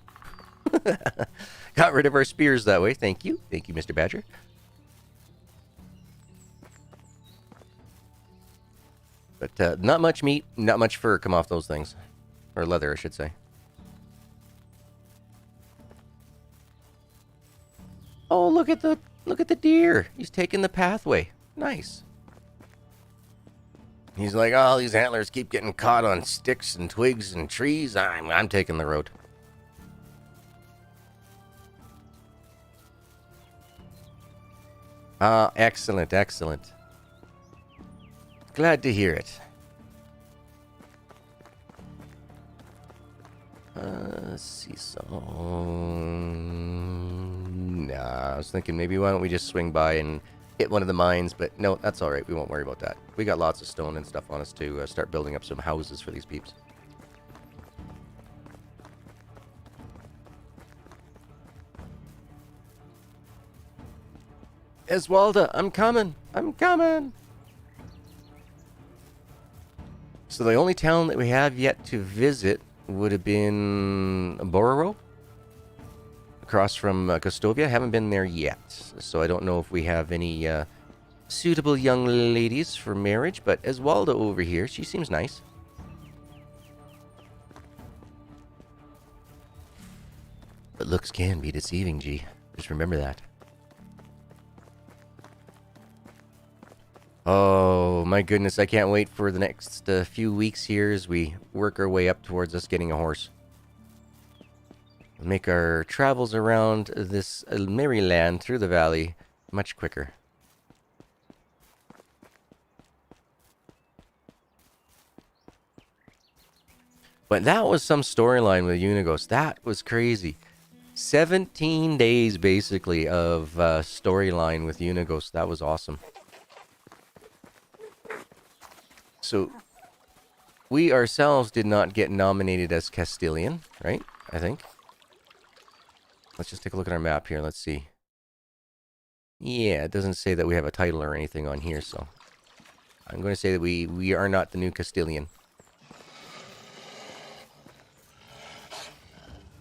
Got rid of our spears that way. Thank you. Thank you, Mr. Badger. But not much meat, not much fur come off those things. Or leather, I should say. Oh, look at the deer. He's taking the pathway. Nice. He's like, oh, these antlers keep getting caught on sticks and twigs and trees. I'm taking the road. Ah, excellent, excellent. Glad to hear it. Let's see some... Nah, I was thinking maybe why don't we just swing by and hit one of the mines, but no, that's alright. We won't worry about that. We got lots of stone and stuff on us to start building up some houses for these peeps. Eswalda, I'm coming! I'm coming! So the only town that we have yet to visit would have been Bororo, across from Gostovia. Haven't been there yet, so I don't know if we have any suitable young ladies for marriage, but Eswalda over here, she seems nice. But looks can be deceiving, G. Just remember that. Oh, my goodness, I can't wait for the next few weeks here as we work our way up towards us getting a horse. Make our travels around this merry land through the valley much quicker. But that was some storyline with Unigos. That was crazy. 17 days, basically, of storyline with Unigos. That was awesome. So, we ourselves did not get nominated as Castilian, right? I think. Let's just take a look at our map here. Let's see. Yeah, it doesn't say that we have a title or anything on here, so... I'm going to say that we are not the new Castilian.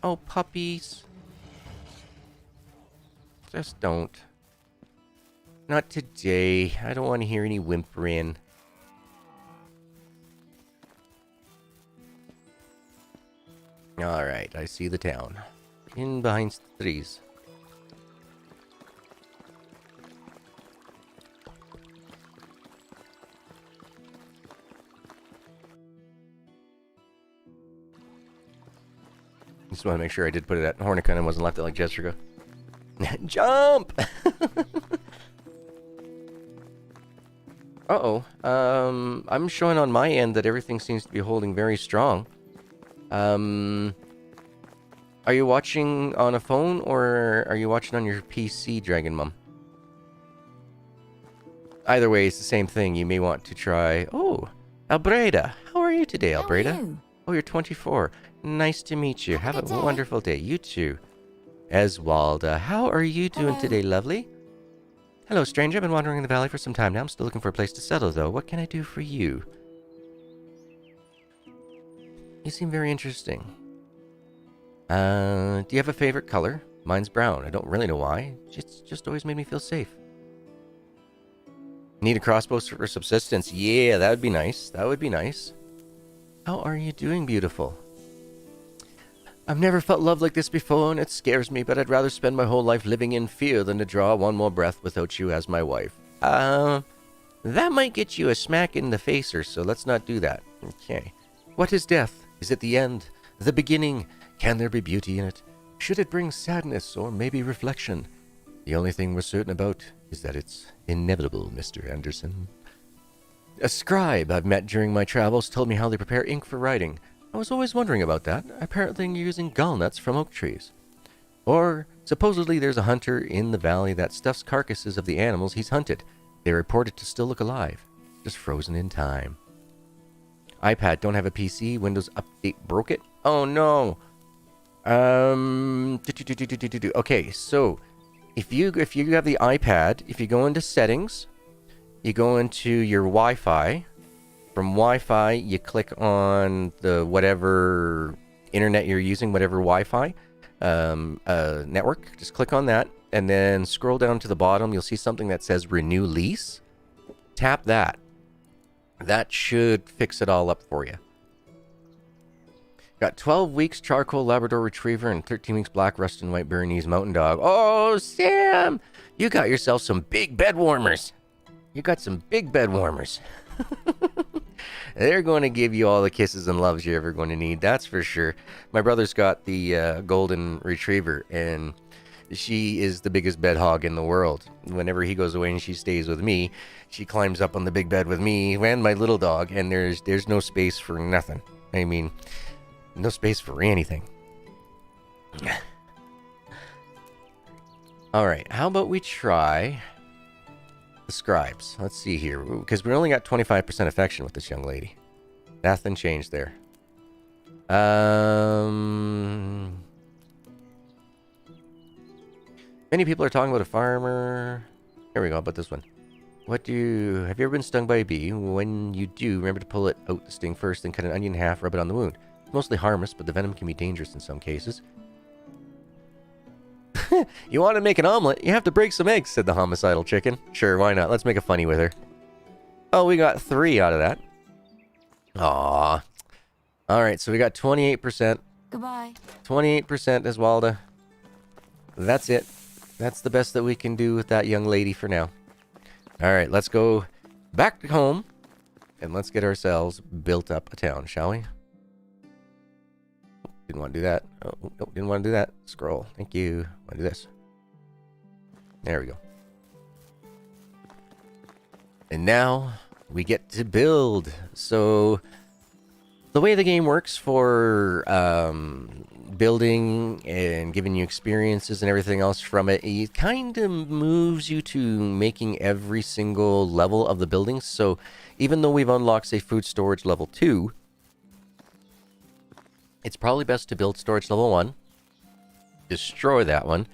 Oh, puppies. Just don't. Not today. I don't want to hear any whimpering. Alright, I see the town. In behind the trees. Just want to make sure I did put it at Hornicon and wasn't left it like Jessica. Jump! Uh-oh. I'm showing on my end that everything seems to be holding very strong. Are you watching on a phone or are you watching on your PC, Dragon Mum? Either way, it's the same thing. You may want to try... Oh, Albreda. How are you today, Albreda? How are you? Oh, you're 24. Nice to meet you. Have a good day. wonderful day. You too. Eswalda, how are you doing Hello. today, lovely? Hello, stranger. I've been wandering in the valley for some time now. I'm still looking for a place to settle, though. What can I do for you? You seem very interesting. Do you have a favorite color? Mine's brown. I don't really know why. It's just always made me feel safe. Need a crossbow for subsistence? Yeah, that would be nice. That would be nice. How are you doing, beautiful? I've never felt love like this before, and it scares me, but I'd rather spend my whole life living in fear than to draw one more breath without you as my wife. That might get you a smack in the face or so. Let's not do that. Okay. What is death? Is it the end? The beginning? Can there be beauty in it? Should it bring sadness or maybe reflection? The only thing we're certain about is that it's inevitable, Mr. Anderson. A scribe I've met during my travels told me how they prepare ink for writing. I was always wondering about that. Apparently you're using gallnuts from oak trees. Or, supposedly there's a hunter in the valley that stuffs carcasses of the animals he's hunted. They reported to still look alive, just frozen in time. iPad, don't have a PC. Windows Update broke it. Oh no. Okay, so if you have the iPad, if you go into settings, you go into your Wi-Fi. From Wi-Fi, you click on the whatever internet you're using, whatever Wi-Fi network. Just click on that, and then scroll down to the bottom. You'll see something that says Renew Lease. Tap that. That should fix it all up for you. Got 12 weeks Charcoal Labrador Retriever and 13 weeks Black Rust and White Bernese Mountain Dog. Oh, Sam! You got yourself some big bed warmers. You got some big bed warmers. They're going to give you all the kisses and loves you're ever going to need. That's for sure. My brother's got the golden retriever, and she is the biggest bed hog in the world. Whenever he goes away and she stays with me, she climbs up on the big bed with me and my little dog, and there's no space for nothing. I mean, no space for anything. All right, how about we try the scribes? Let's see here, because we only got 25% affection with this young lady. Nothing changed there. Many people are talking about a farmer. Here we go, how about this one? Have you ever been stung by a bee? When you do, remember to pull it out the sting first, then cut an onion in half, rub it on the wound. It's mostly harmless, but the venom can be dangerous in some cases. You want to make an omelet? You have to break some eggs, said the homicidal chicken. Sure, why not? Let's make a funny with her. Oh, we got 3 out of that. Aww. Alright, so we got 28%. Goodbye. 28% Eswalda. That's it. That's the best that we can do with that young lady for now. Alright, let's go back home. And let's get ourselves built up a town, shall we? Didn't want to do that. Oh, nope, didn't want to do that. Scroll. Thank you. Want to do this. There we go. And now we get to build. So the way the game works for building and giving you experiences and everything else from it, it kind of moves you to making every single level of the buildings. So even though we've unlocked, say, food storage level 2, it's probably best to build storage level 1, destroy that one,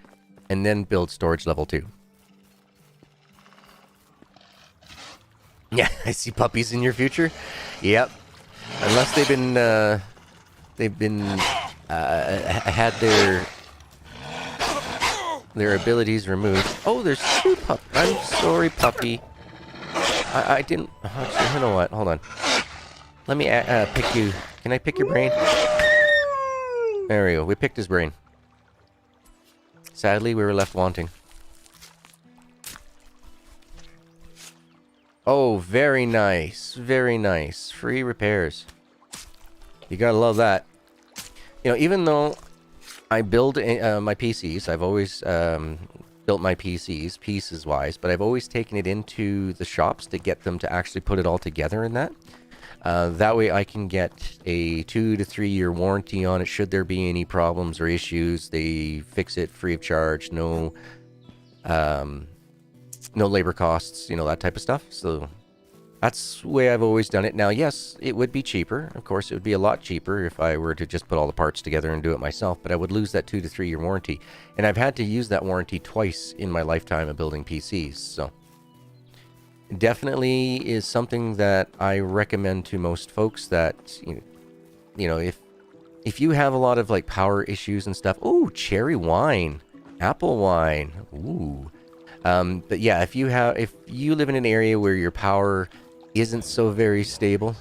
and then build storage level 2. Yeah, I see puppies in your future. Yep. Unless they've been had their abilities removed. Oh, there's 2 puppies. I'm sorry, puppy. I didn't. Actually, you know what? Hold on. Let me pick you. Can I pick your brain? There we go. We picked his brain. Sadly, we were left wanting. Oh, very nice. Very nice. Free repairs. You gotta love that. You know, even though I build my PCs, I've always built my PCs pieces-wise, but I've always taken it into the shops to get them to actually put it all together in that. That way I can get a 2 to 3 year warranty on it. Should there be any problems or issues, they fix it free of charge. No labor costs, you know, that type of stuff. So that's the way I've always done it. Now, yes, it would be cheaper. Of course, it would be a lot cheaper if I were to just put all the parts together and do it myself, but I would lose that 2 to 3 year warranty. And I've had to use that warranty twice in my lifetime of building PCs, so definitely is something that I recommend to most folks that, you know, if you have a lot of like power issues and stuff. Ooh, cherry wine, apple wine. Ooh. But yeah, if you live in an area where your power isn't so very stable.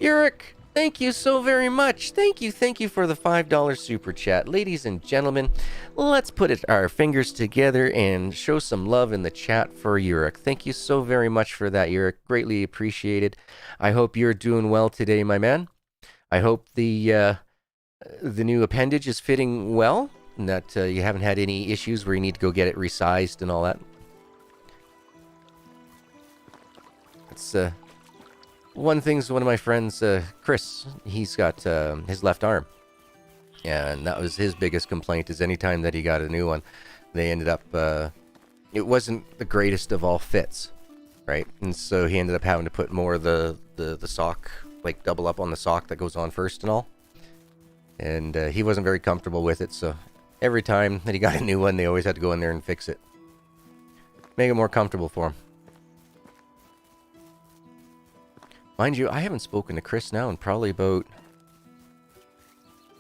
Yurik, thank you so very much. Thank you for the $5 super chat. Ladies and gentlemen, let's put our fingers together and show some love in the chat for Yurik. Thank you so very much for that, Yurik. Greatly appreciated. I hope you're doing well today, my man. I hope the new appendage is fitting well, and that you haven't had any issues where you need to go get it resized and all that. It's one of my friends, Chris, he's got his left arm. And that was his biggest complaint, is anytime that he got a new one, they ended up, it wasn't the greatest of all fits, right? And so he ended up having to put more of the sock, like double up on the sock that goes on first and all. And he wasn't very comfortable with it, so every time that he got a new one, they always had to go in there and fix it. Make it more comfortable for him. Mind you, I haven't spoken to Chris now in probably about,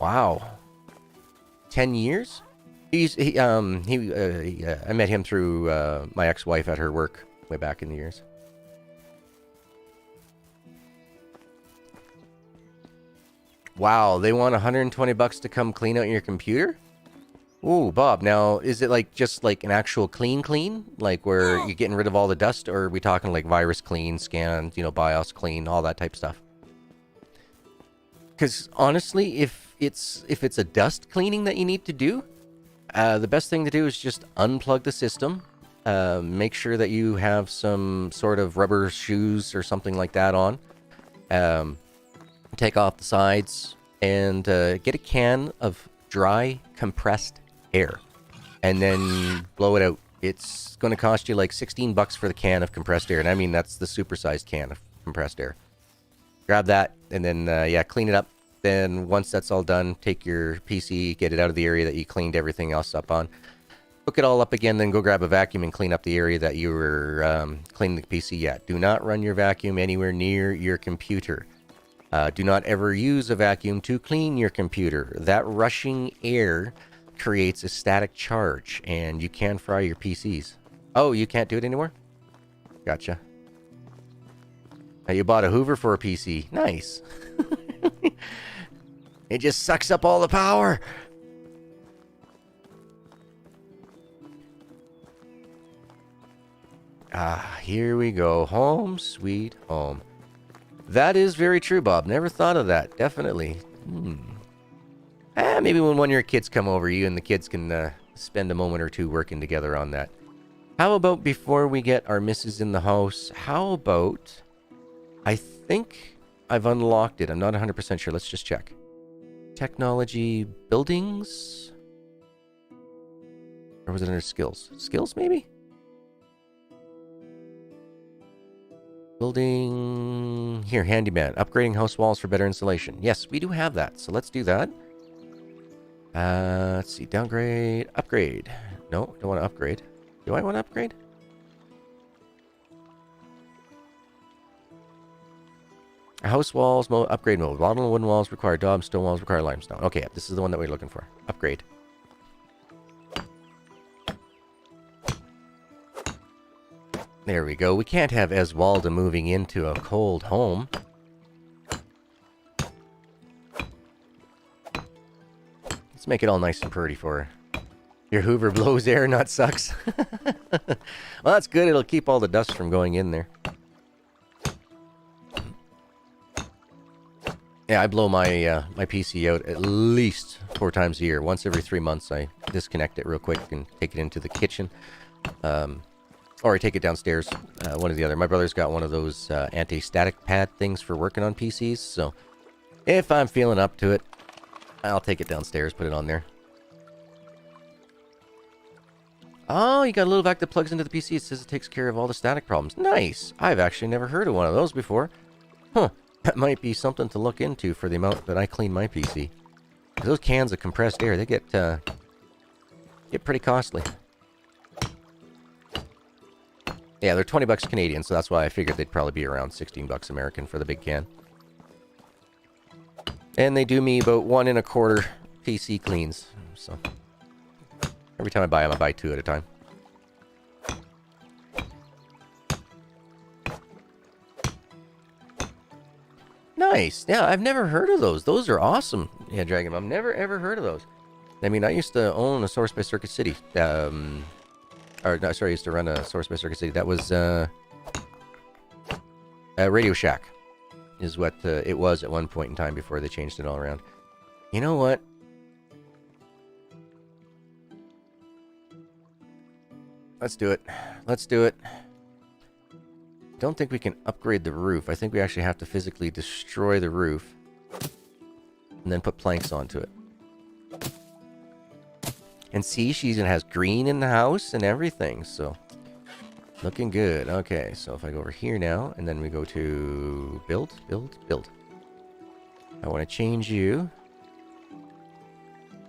wow, 10 years? I met him through my ex-wife at her work way back in the years. Wow, they want $120 to come clean out your computer? Ooh, Bob, now, is it like just like an actual clean? Like where you're getting rid of all the dust? Or are we talking like virus clean, scan, BIOS clean, all that type of stuff? Because honestly, if it's a dust cleaning that you need to do, the best thing to do is just unplug the system. Make sure that you have some sort of rubber shoes or something like that on. Take off the sides and get a can of dry compressed air and then blow it out. It's going to cost you like $16 for the can of compressed air. And I mean, that's the supersized can of compressed air. Grab that and then, clean it up. Then once that's all done, take your PC, get it out of the area that you cleaned everything else up on. Hook it all up again, then go grab a vacuum and clean up the area that you were cleaning the PC at. Do not run your vacuum anywhere near your computer. Do not ever use a vacuum to clean your computer. That rushing air creates a static charge, and you can fry your PCs. Oh, you can't do it anymore? Gotcha. Now you bought a Hoover for a PC. Nice. It just sucks up all the power. Here we go. Home, sweet home. That is very true, Bob. Never thought of that. Definitely. Maybe when one of your kids come over, you and the kids can spend a moment or two working together on that. How about before we get our missus in the house, how about... I think I've unlocked it. I'm not 100% sure. Let's just check. Technology, buildings? Or was it under skills? Skills, maybe? Building... Here, handyman. Upgrading house walls for better insulation. Yes, we do have that. So let's do that. Let's see. Downgrade. Upgrade. No, don't want to upgrade. Do I want to upgrade? House walls, upgrade mode. Modern wooden walls require daub, stone walls require limestone. Okay, this is the one that we're looking for. Upgrade. There we go. We can't have Eswalda moving into a cold home. Let's make it all nice and pretty for her. Your Hoover blows air, not sucks. Well, that's good. It'll keep all the dust from going in there. Yeah, I blow my my PC out at least 4 times a year. Once every 3 months, I disconnect it real quick and take it into the kitchen. Or I take it downstairs, one or the other. My brother's got one of those anti-static pad things for working on PCs, so if I'm feeling up to it, I'll take it downstairs, put it on there. Oh, you got a little vac that plugs into the PC. It says it takes care of all the static problems. Nice! I've actually never heard of one of those before. Huh. That might be something to look into for the amount that I clean my PC. Those cans of compressed air, they get pretty costly. Yeah, they're $20 Canadian, so that's why I figured they'd probably be around $16 American for the big can. And they do me about 1 1/4 PC cleans. So every time I buy them, I buy 2 at a time. Nice. Yeah, I've never heard of those. Those are awesome. Yeah, Dragon, I've never ever heard of those. I mean, I used to own a source by Circuit City. Or, no, sorry, I used to run a source by Circuit City. That was, Radio Shack. Is what it was at one point in time before they changed it all around. You know what? Let's do it. Let's do it. Don't think we can upgrade the roof. I think we actually have to physically destroy the roof. And then put planks onto it. And see, she even has green in the house and everything, so... Looking good. Okay, so if I go over here now, and then we go to... Build, build, build. I want to change you.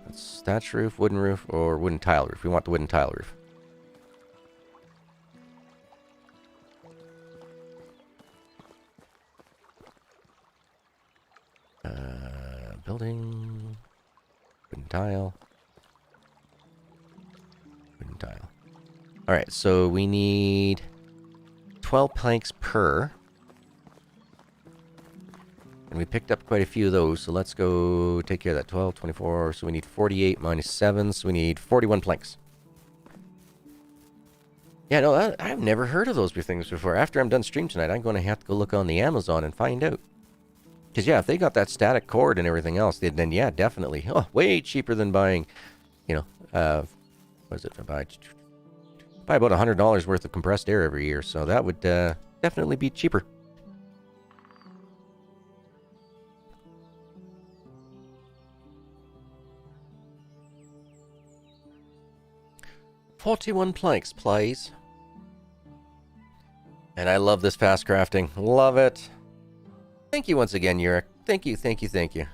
That's thatch roof, wooden roof, or wooden tile roof. We want the wooden tile roof. Building... Wooden tile. Wooden tile. Alright, so we need 12 planks per. And we picked up quite a few of those, so let's go take care of that. 12, 24, so we need 48 minus 7, so we need 41 planks. Yeah, no, I've never heard of those things before. After I'm done stream tonight, I'm going to have to go look on the Amazon and find out. Because, yeah, if they got that static cord and everything else, then yeah, definitely. Oh, way cheaper than buying, you know, what is it? Buy about $100 worth of compressed air every year, so that would definitely be cheaper. "41 planks, please." And I love this fast crafting. Love it. Thank you once again, Yurik. Thank you, thank you, thank you.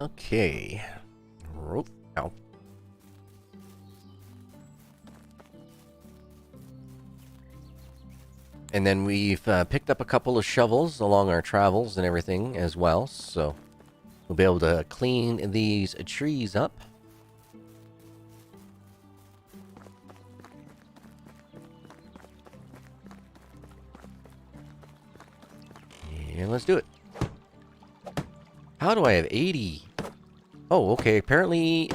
Okay. Rope. Ow. And then we've picked up a couple of shovels along our travels and everything as well, so we'll be able to clean these trees up. And let's do it. How do I have 80? Oh, okay. Apparently,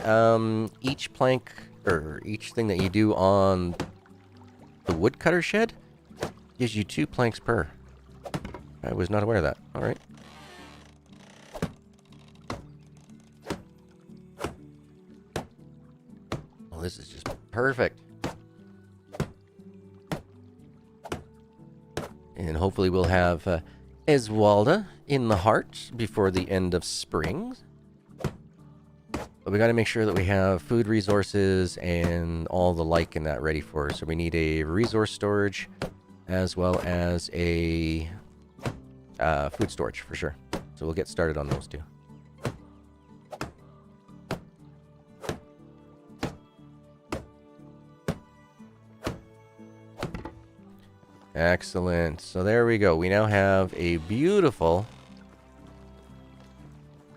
each plank, or each thing that you do on the woodcutter shed gives you 2 planks per. I was not aware of that. Alright. Well, this is just perfect. And hopefully we'll have Eswalda in the heart before the end of spring. But we got to make sure that we have food resources and all the like in that ready for us. So we need a resource storage as well as a food storage for sure. So we'll get started on those two. Excellent. So there we go. We now have a beautiful,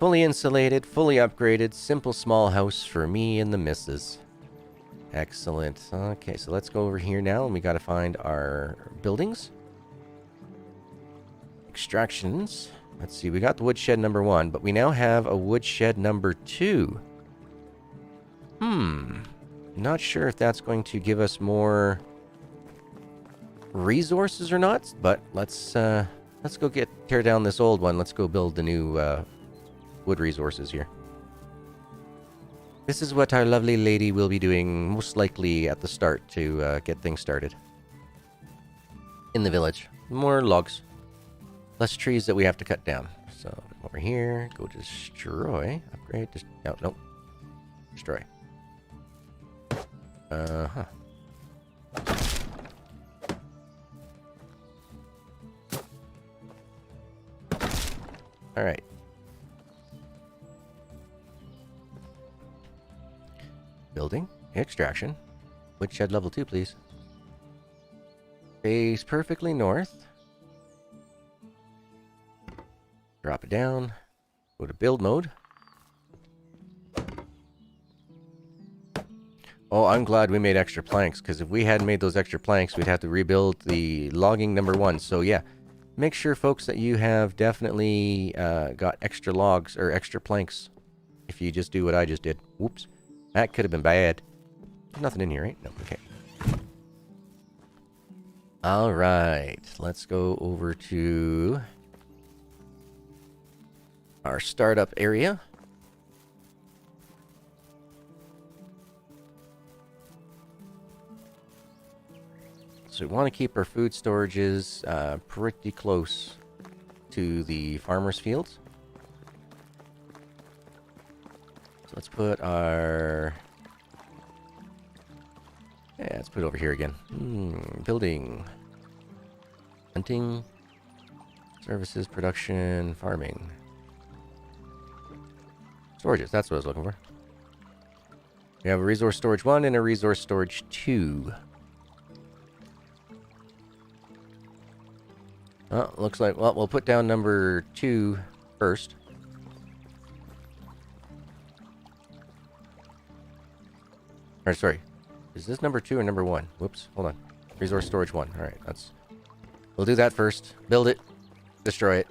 fully insulated, fully upgraded, simple small house for me and the missus. Excellent. Okay, so let's go over here now, and we got to find our buildings. Extractions. Let's see, we got the woodshed number 1, but we now have a woodshed number 2. Not sure if that's going to give us more resources or not, but let's go tear down this old one. Let's go build the new wood resources here. This is what our lovely lady will be doing most likely at the start to get things started in the village. More logs, less trees that we have to cut down. So over here, go destroy, upgrade, no, destroy. All right. Building. Extraction. Woodshed level 2, please. Face perfectly north. Drop it down. Go to build mode. Oh, I'm glad we made extra planks, because if we hadn't made those extra planks, we'd have to rebuild the logging number 1. So yeah, make sure, folks, that you have definitely got extra logs or extra planks if you just do what I just did. Whoops. That could have been bad. There's nothing in here, right? No, okay. Alright, let's go over to our startup area. So we want to keep our food storages pretty close to the farmer's fields. So let's put our... Yeah, let's put it over here again. Building. Hunting. Services, production, farming. Storages, that's what I was looking for. We have a resource storage 1 and a resource storage 2. Oh, looks like, well, we'll put down number 2 first. Or sorry, is this number 2 or number 1? Whoops, hold on. Resource storage 1. All right, we'll do that first. Build it, destroy it,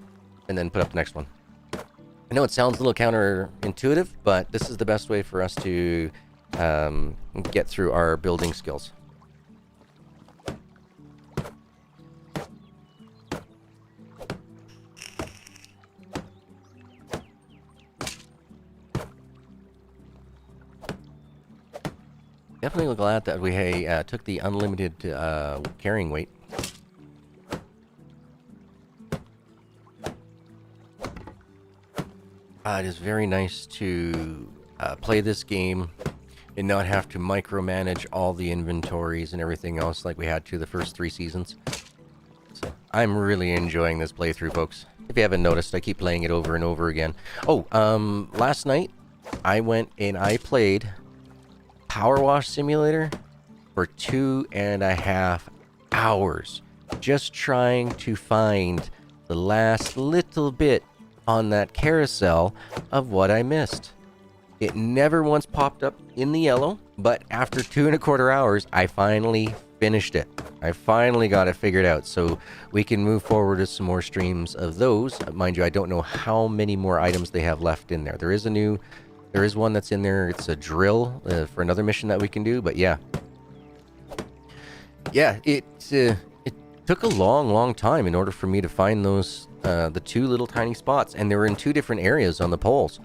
and then put up the next one. I know it sounds a little counterintuitive, but this is the best way for us to get through our building skills. Definitely glad that we took the unlimited carrying weight. It is very nice to play this game and not have to micromanage all the inventories and everything else like we had to the first 3 seasons. So I'm really enjoying this playthrough, folks. If you haven't noticed, I keep playing it over and over again. Oh, last night I went and I played Power Wash Simulator for 2.5 hours, just trying to find the last little bit on that carousel of what I missed. It never once popped up in the yellow, but after 2.25 hours, I finally finished it. I finally got it figured out, so we can move forward to some more streams of those. Mind you, I don't know how many more items they have left in there. There is one that's in there. It's a drill for another mission that we can do, but yeah. Yeah, it took a long time in order for me to find those, the 2 little tiny spots, and they were in 2 different areas on the poles.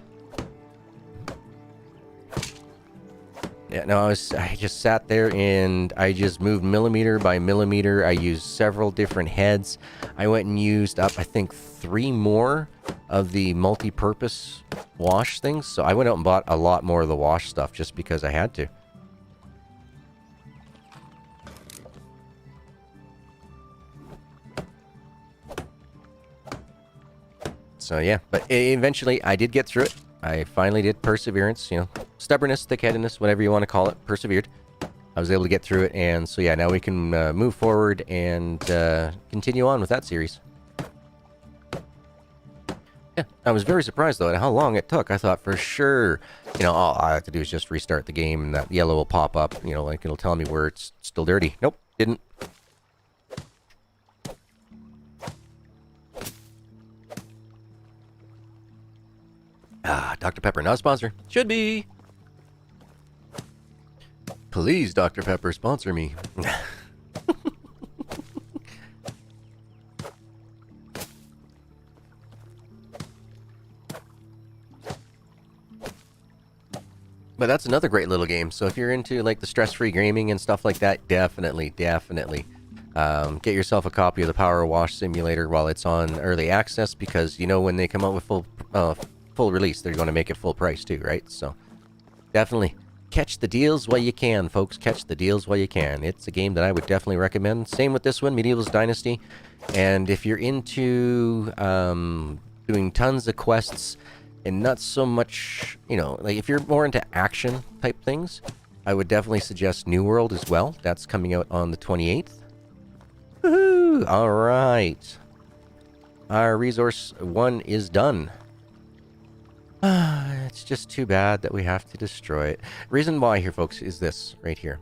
Yeah, no, I just sat there and I just moved millimeter by millimeter. I used several different heads. I went and used up, I think, 3 more of the multi-purpose wash things. So I went out and bought a lot more of the wash stuff just because I had to. So yeah, but eventually I did get through it. I finally did. Perseverance, stubbornness, thick-headedness, whatever you want to call it, persevered. I was able to get through it, and so yeah, now we can move forward and continue on with that series. Yeah, I was very surprised, though, at how long it took. I thought for sure, all I have to do is just restart the game, and that yellow will pop up, like it'll tell me where it's still dirty. Nope, didn't. Dr. Pepper, not a sponsor. Should be. Please, Dr. Pepper, sponsor me. But that's another great little game. So if you're into like the stress-free gaming and stuff like that, definitely. Get yourself a copy of the Power Wash Simulator while it's on early access, because when they come out with full release, they're going to make it full price too, right? So definitely catch the deals while you can, folks. Catch the deals while you can. It's a game that I would definitely recommend. Same with this one, Medieval Dynasty. And if you're into doing tons of quests and not so much, like if you're more into action type things, I would definitely suggest New World as well. That's coming out on the 28th. Woohoo! All right. Our resource 1 is done. It's just too bad that we have to destroy it. Reason why here, folks, is this right here.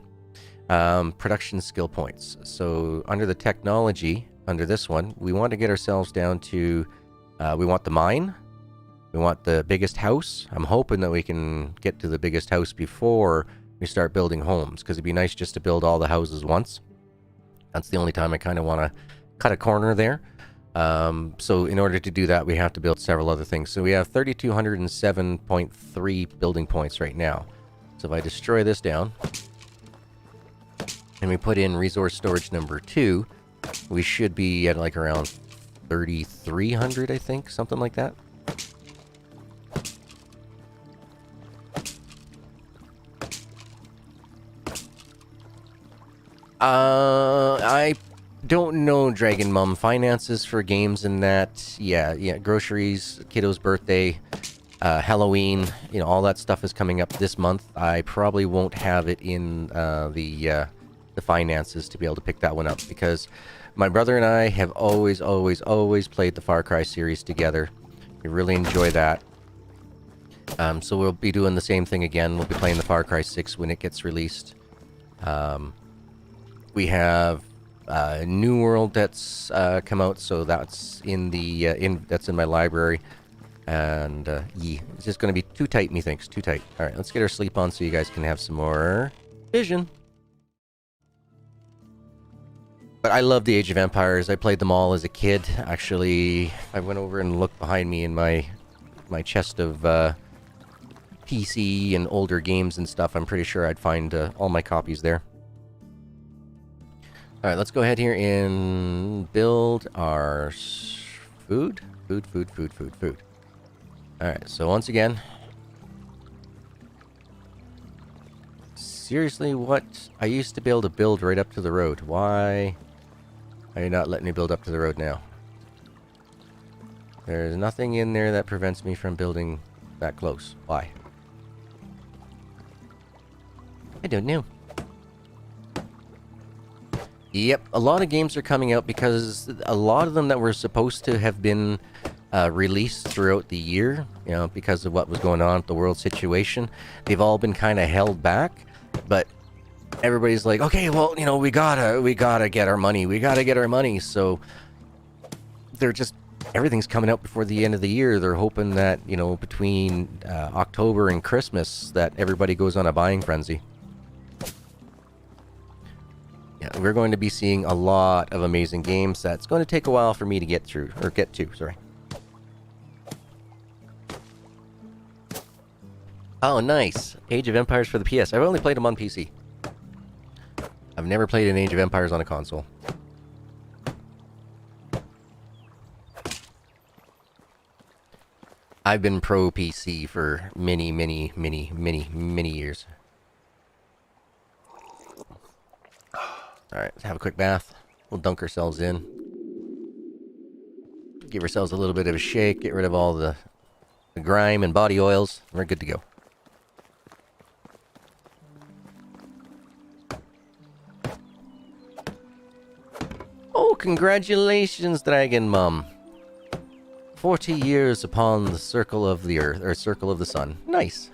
Production skill points. So under the technology, under this one, we want to get ourselves down to, we want the mine. We want the biggest house. I'm hoping that we can get to the biggest house before we start building homes, because it'd be nice just to build all the houses once. That's the only time I kind of want to cut a corner there. So in order to do that, we have to build several other things. So we have 3,207.3 building points right now. So if I destroy this down, and we put in resource storage number 2, we should be at like around 3,300, I think, something like that. I don't know, Dragon Mum. Finances for games and that, yeah, groceries, kiddo's birthday, Halloween, all that stuff is coming up this month. I probably won't have it in the finances to be able to pick that one up, because my brother and I have always played the Far Cry series together. We really enjoy that. So we'll be doing the same thing again. We'll be playing the Far Cry 6 when it gets released. We have New World that's come out, so that's in the that's in my library. And yeah, it's just going to be too tight, methinks. Too tight. All right, let's get our sleep on so you guys can have some more vision. But I love the Age of Empires. I played them all as a kid. Actually, I went over and looked behind me in my chest of PC and older games and stuff. I'm pretty sure I'd find all my copies there. All right, let's go ahead here and build our food. Food. All right, so once again, seriously, what? I used to be able to build right up to the road. Why are you not letting me build up to the road now? There's nothing in there that prevents me from building that close. Why? I don't know. Yep, a lot of games are coming out because a lot of them that were supposed to have been released throughout the year, you know, because of what was going on with the world situation, they've all been kind of held back. But everybody's like, okay, well, you know, we gotta get our money. We gotta get our money. So they're just, everything's coming out before the end of the year. They're hoping that, you know, between October and Christmas that everybody goes on a buying frenzy. Yeah, we're going to be seeing a lot of amazing games that's going to take a while for me to get through, or get to, sorry. Oh, nice. Age of Empires for the PS. I've only played them on PC. I've never played an Age of Empires on a console. I've been pro PC for many years. Alright, let's have a quick bath. We'll dunk ourselves in. Give ourselves a little bit of a shake. Get rid of all the grime and body oils. We're good to go. Oh, congratulations, Dragon Mum. 40 years upon the circle of the Earth, or circle of the Sun. Nice.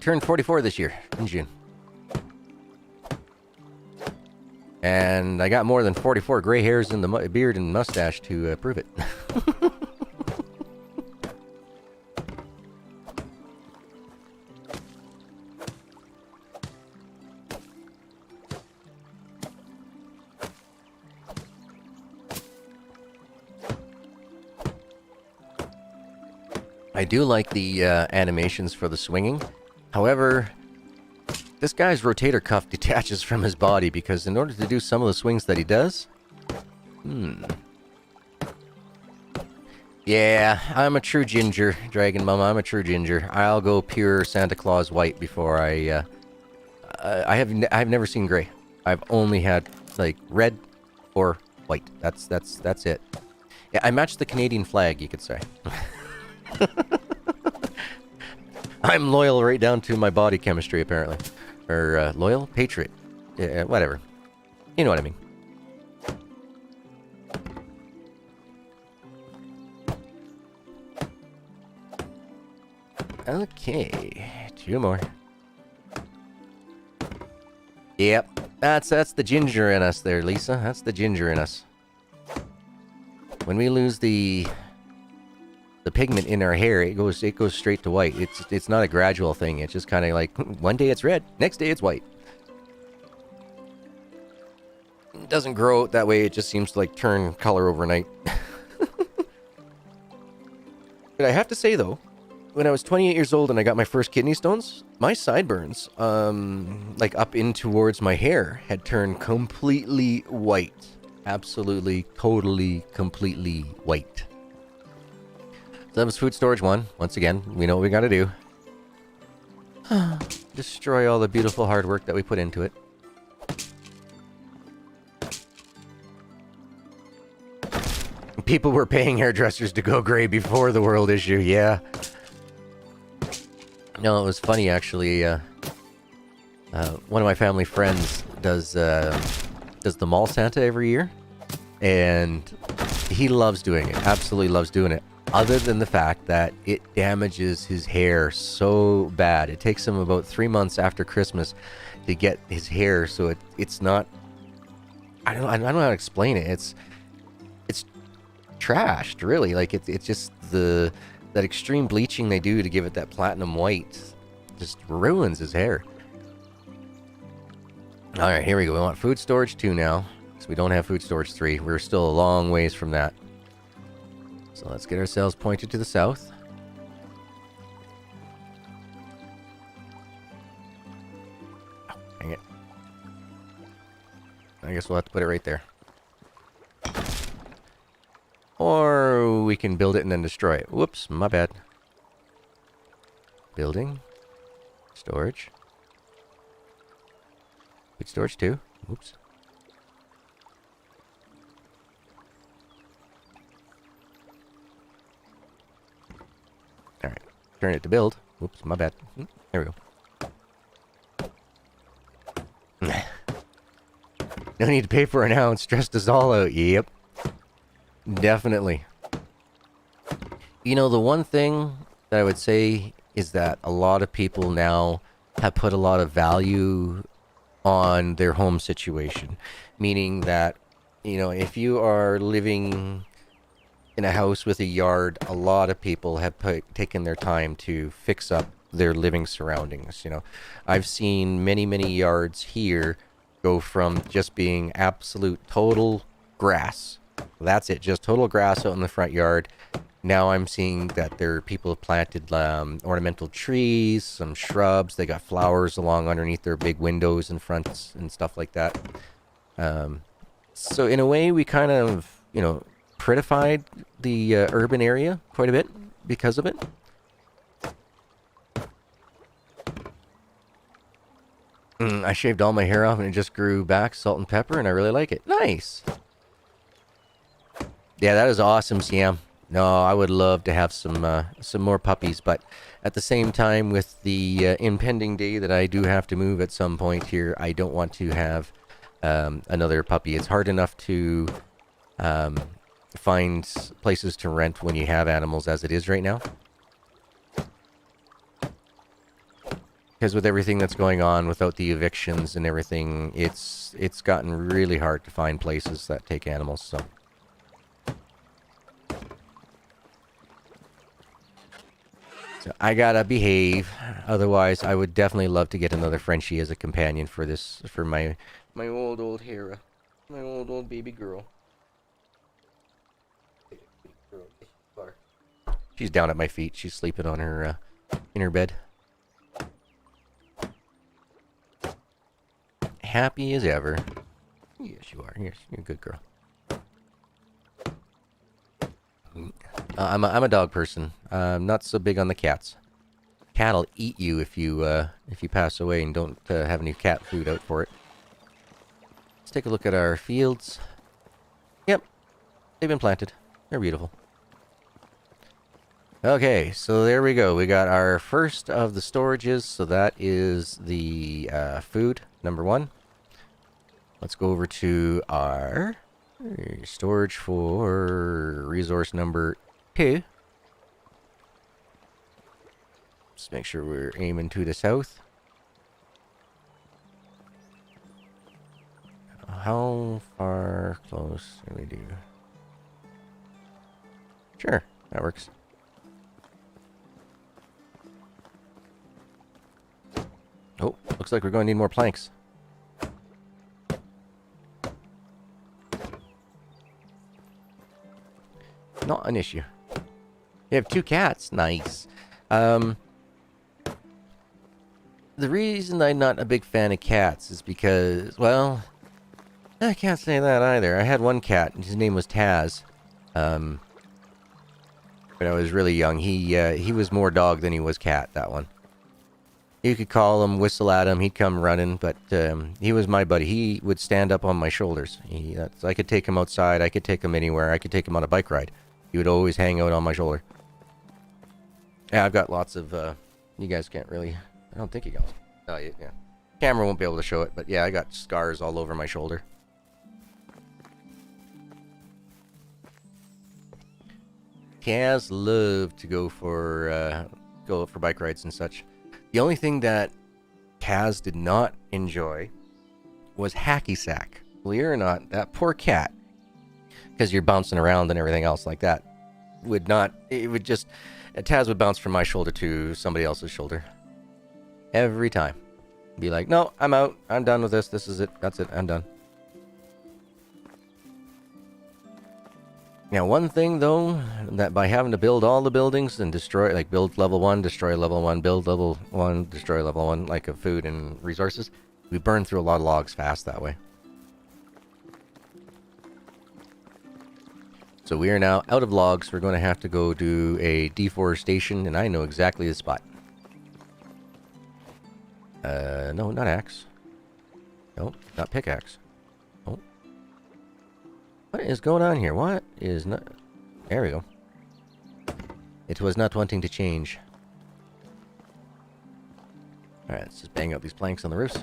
Turned 44 this year, in June. And I got more than 44 gray hairs in the beard and mustache to prove it. I do like the animations for the swinging. However, this guy's rotator cuff detaches from his body because in order to do some of the swings that he does... Yeah, I'm a true ginger, Dragon Mama. I'm a true ginger. I'll go pure Santa Claus white before I've never seen gray. I've only had, like, red or white. That's it. Yeah, I match the Canadian flag, you could say. I'm loyal right down to my body chemistry, apparently. Or, loyal? Patriot. Yeah, whatever. You know what I mean. Okay. 2 more. Yep. That's the ginger in us there, Lisa. That's the ginger in us. When we lose the pigment in our hair, it goes straight to white. It's not a gradual thing. It's just kind of like one day it's red, next day it's white. It doesn't grow out that way. It just seems to like turn color overnight. But I have to say though, when I was 28 years old and I got my first kidney stones, my sideburns, like up in towards my hair, had turned completely white. Absolutely, totally, completely white. So that was food storage 1. Once again, we know what we gotta do. Destroy all the beautiful hard work that we put into it. People were paying hairdressers to go gray before the world issue, yeah. No, it was funny actually. One of my family friends does the mall Santa every year. And he loves doing it. Absolutely loves doing it. other than the fact that it damages his hair so bad. It takes him about 3 months after Christmas to get his hair, so it's not. I don't know how to explain it. It's trashed, really. Like it's just that extreme bleaching they do to give it that platinum white just ruins his hair. All right, here we go. We want food storage 2 now, because we don't have food storage 3. We're still a long ways from that. So let's get ourselves pointed to the south. Oh, dang it. I guess we'll have to put it right there. Or we can build it and then destroy it. Whoops, my bad. Building. Storage. Food storage 2. Oops. Alright. Turn it to build. Oops, my bad. There we go. No need to pay for an ounce. Stressed us all out. Yep. Definitely. You know, the one thing that I would say is that a lot of people now have put a lot of value on their home situation. Meaning that, you know, if you are living in a house with a yard, a lot of people have taken their time to fix up their living surroundings. You know, I've seen many yards here go from just being absolute total grass. That's it, just total grass out in the front yard. Now I'm seeing that people have planted ornamental trees, some shrubs. They got flowers along underneath their big windows in front and stuff like that. So in a way, we kind of, you know, prettified the urban area quite a bit because of it. I shaved all my hair off and it just grew back, salt and pepper, and I really like it. Nice. Yeah, that is awesome, Siam. No, I would love to have some more puppies, but at the same time, with the impending day that I do have to move at some point here, I don't want to have another puppy. It's hard enough to find places to rent when you have animals as it is right now. Because with everything that's going on, without the evictions and everything, it's gotten really hard to find places that take animals, so... So I gotta behave, otherwise I would definitely love to get another Frenchie as a companion for my old Hera, my old baby girl. She's down at my feet. She's sleeping on her in her bed, happy as ever. Yes, you are. Yes, you're a good girl. I'm a dog person. I'm not so big on the cats. Cat'll eat you if you pass away and don't have any cat food out for it. Let's take a look at our fields. Yep, they've been planted. They're beautiful. Okay, so there we go. We got our first of the storages. So that is the food, number 1. Let's go over to our storage for resource number 2. Just make sure we're aiming to the south. How far close do we do? Sure, that works. Oh, looks like we're going to need more planks. Not an issue. You have 2 cats. Nice. The reason I'm not a big fan of cats is because, well, I can't say that either. I had one cat, and his name was Taz. When I was really young, he was more dog than he was cat, that one. You could call him, whistle at him, he'd come running, but he was my buddy. He would stand up on my shoulders. I could take him outside, I could take him anywhere, I could take him on a bike ride. He would always hang out on my shoulder. Yeah, I've got lots of, you guys can't really, I don't think you guys, oh yeah. Camera won't be able to show it, but yeah, I got scars all over my shoulder. Kaz loved to go for bike rides and such. The only thing that Kaz did not enjoy was hacky sack. Believe it or not, that poor cat, because you're bouncing around and everything else like that, Taz would bounce from my shoulder to somebody else's shoulder. Every time. Be like, no, I'm out. I'm done with this. This is it. That's it. I'm done. Now, one thing, though, that by having to build all the buildings and destroy, like build level 1, destroy level 1, build level 1, destroy level 1, like of food and resources, we burn through a lot of logs fast that way. So we are now out of logs. We're going to have to go do a deforestation, and I know exactly the spot. No, not axe. No, not pickaxe. Oh. What is going on here? What is not... There we go. It was not wanting to change. Alright, let's just bang out these planks on the roofs.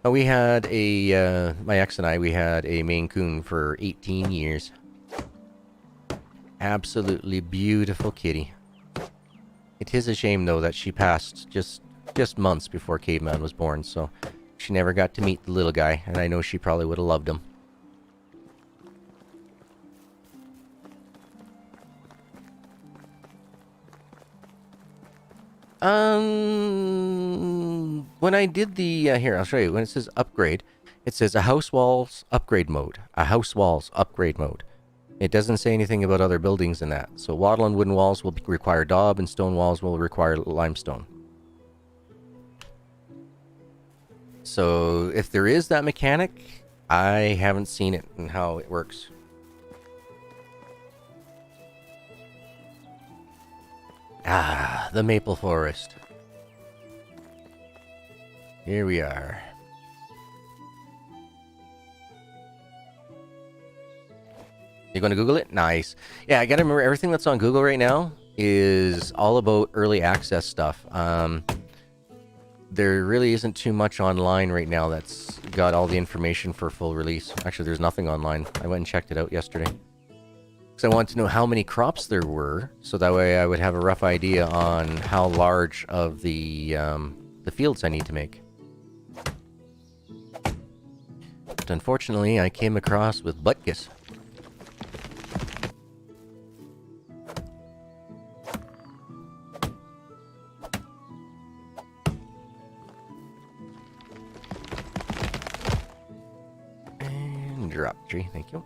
Oh, we had a... my ex and I, we had a Maine Coon for 18 years. Absolutely beautiful kitty. It is a shame, though, that she passed just months before Caveman was born, so she never got to meet the little guy, and I know she probably would have loved him. When I did the, here, I'll show you. When it says upgrade, it says a house walls upgrade mode. A house walls upgrade mode. It doesn't say anything about other buildings in that. So wattle and wooden walls will require daub, and stone walls will require limestone. So if there is that mechanic, I haven't seen it and how it works. Ah, the maple forest. Here we are. You gonna Google it? Nice. Yeah, I gotta remember everything that's on Google right now is all about early access stuff. There really isn't too much online right now that's got all the information for full release. Actually, there's nothing online. I went and checked it out yesterday. Because I wanted to know how many crops there were, so that way I would have a rough idea on how large of the fields I need to make. But unfortunately, I came across with butkus. Drop tree, thank you.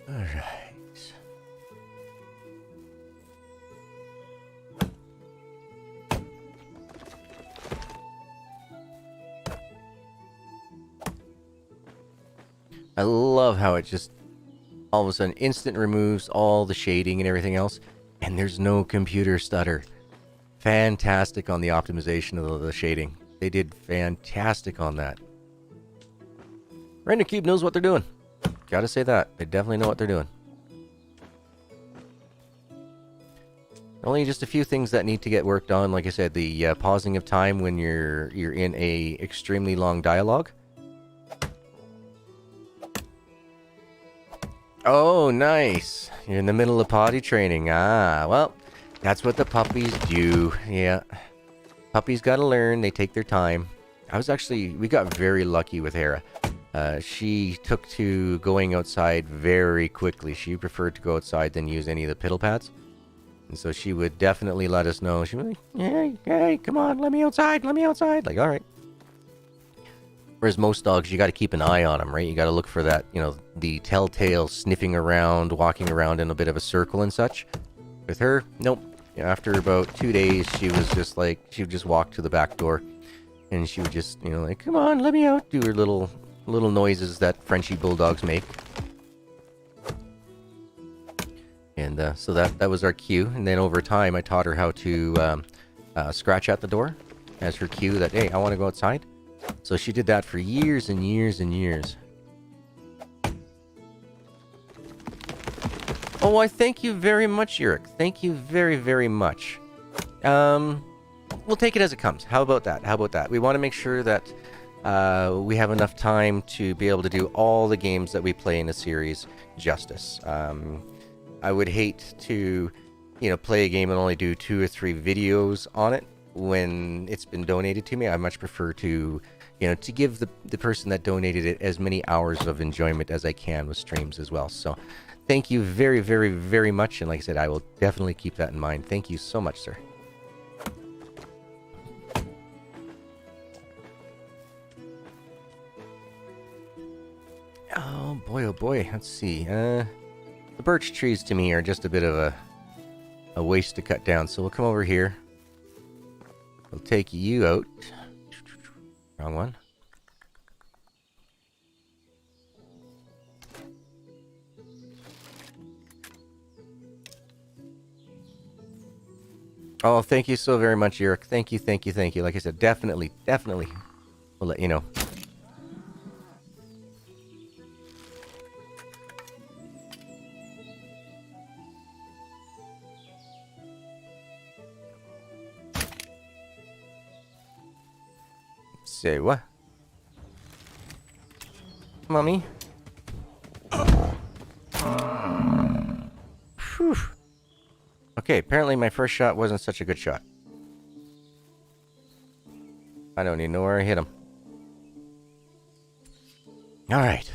All right. I love how it just all of a sudden instant removes all the shading and everything else. And there's no computer stutter. Fantastic on the optimization of the shading. They did fantastic on that. Render Cube knows what they're doing. Gotta say that. They definitely know what they're doing. Only just a few things that need to get worked on. Like I said, the pausing of time when you're in a extremely long dialogue. Oh, nice. You're in the middle of potty training. Ah, well, that's what the puppies do. Yeah. Puppies gotta learn. They take their time. We got very lucky with Hera. She took to going outside very quickly. She preferred to go outside than use any of the piddle pads. And so she would definitely let us know. She would be like, hey, come on, let me outside, let me outside. Like, all right. Whereas most dogs, you got to keep an eye on them, right? You got to look for that, the telltale sniffing around, walking around in a bit of a circle and such. With her, nope. After about 2 days, she was just like, she would just walk to the back door. And she would just, like, come on, let me out. Do her little noises that Frenchie bulldogs make. And so that was our cue. And then over time, I taught her how to scratch at the door as her cue that, hey, I want to go outside. So she did that for years and years and years. Oh, I thank you very much, Yurik. Thank you very, very much. we'll take it as it comes. How about that? How about that? We want to make sure that we have enough time to be able to do all the games that we play in a series justice. I would hate to, play a game and only do 2 or 3 videos on it when it's been donated to me. I much prefer to, to give the person that donated it as many hours of enjoyment as I can with streams as well. So thank you very, very, very much. And like I said, I will definitely keep that in mind. Thank you so much, sir. Oh boy, let's see. The birch trees to me are just a bit of a waste to cut down, so we'll come over here. We'll take you out. Wrong one. Oh, thank you so very much, Eric. Thank you. Like I said, definitely. We'll let you know. Say what? Mommy? Whew. Okay, apparently my first shot wasn't such a good shot. I don't even know where I hit him. Alright.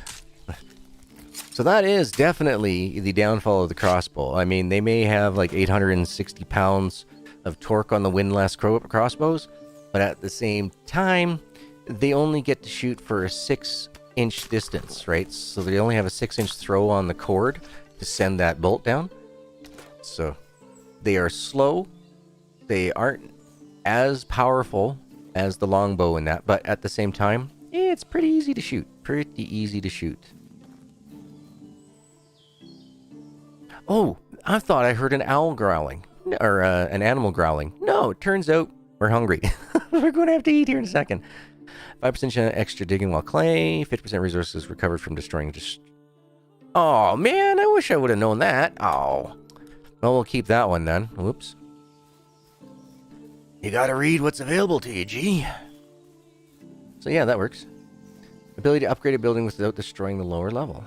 So that is definitely the downfall of the crossbow. I mean, they may have like 860 pounds of torque on the windlass crossbows, but at the same time, they only get to shoot for a 6-inch distance, right? So they only have a 6-inch throw on the cord to send that bolt down. So they are slow. They aren't as powerful as the longbow in that, but at the same time, it's pretty easy to shoot. Oh, I thought I heard an owl growling, or an animal growling. No, it turns out we're hungry. We're going to have to eat here in a second. 5% extra digging while clay. 50% resources recovered from destroying. Oh, man, I wish I would have known that. Oh. Well, we'll keep that one then. Whoops. You gotta read what's available to you, G. So yeah, that works. Ability to upgrade a building without destroying the lower level.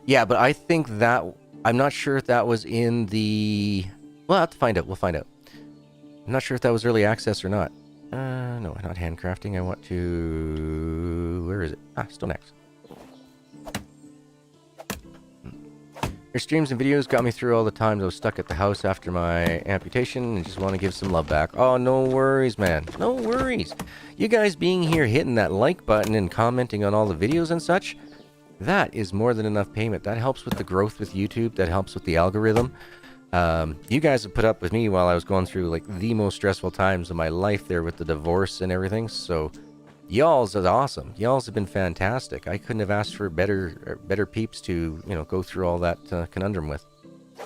Yeah, but I think that... I'm not sure if that was in the... We'll have to find out. We'll find out. I'm not sure if that was early access or not. No, not handcrafting. I want to... Where is it? Stone axe. Your streams and videos got me through all the times I was stuck at the house after my amputation and just want to give some love back. Oh, no worries, man. No worries. You guys being here, hitting that like button and commenting on all the videos and such, that is more than enough payment. That helps with the growth with YouTube. That helps with the algorithm. You guys have put up with me while I was going through like the most stressful times of my life there with the divorce and everything. So y'all's is awesome. Y'all's have been fantastic. I couldn't have asked for better peeps to, go through all that conundrum with.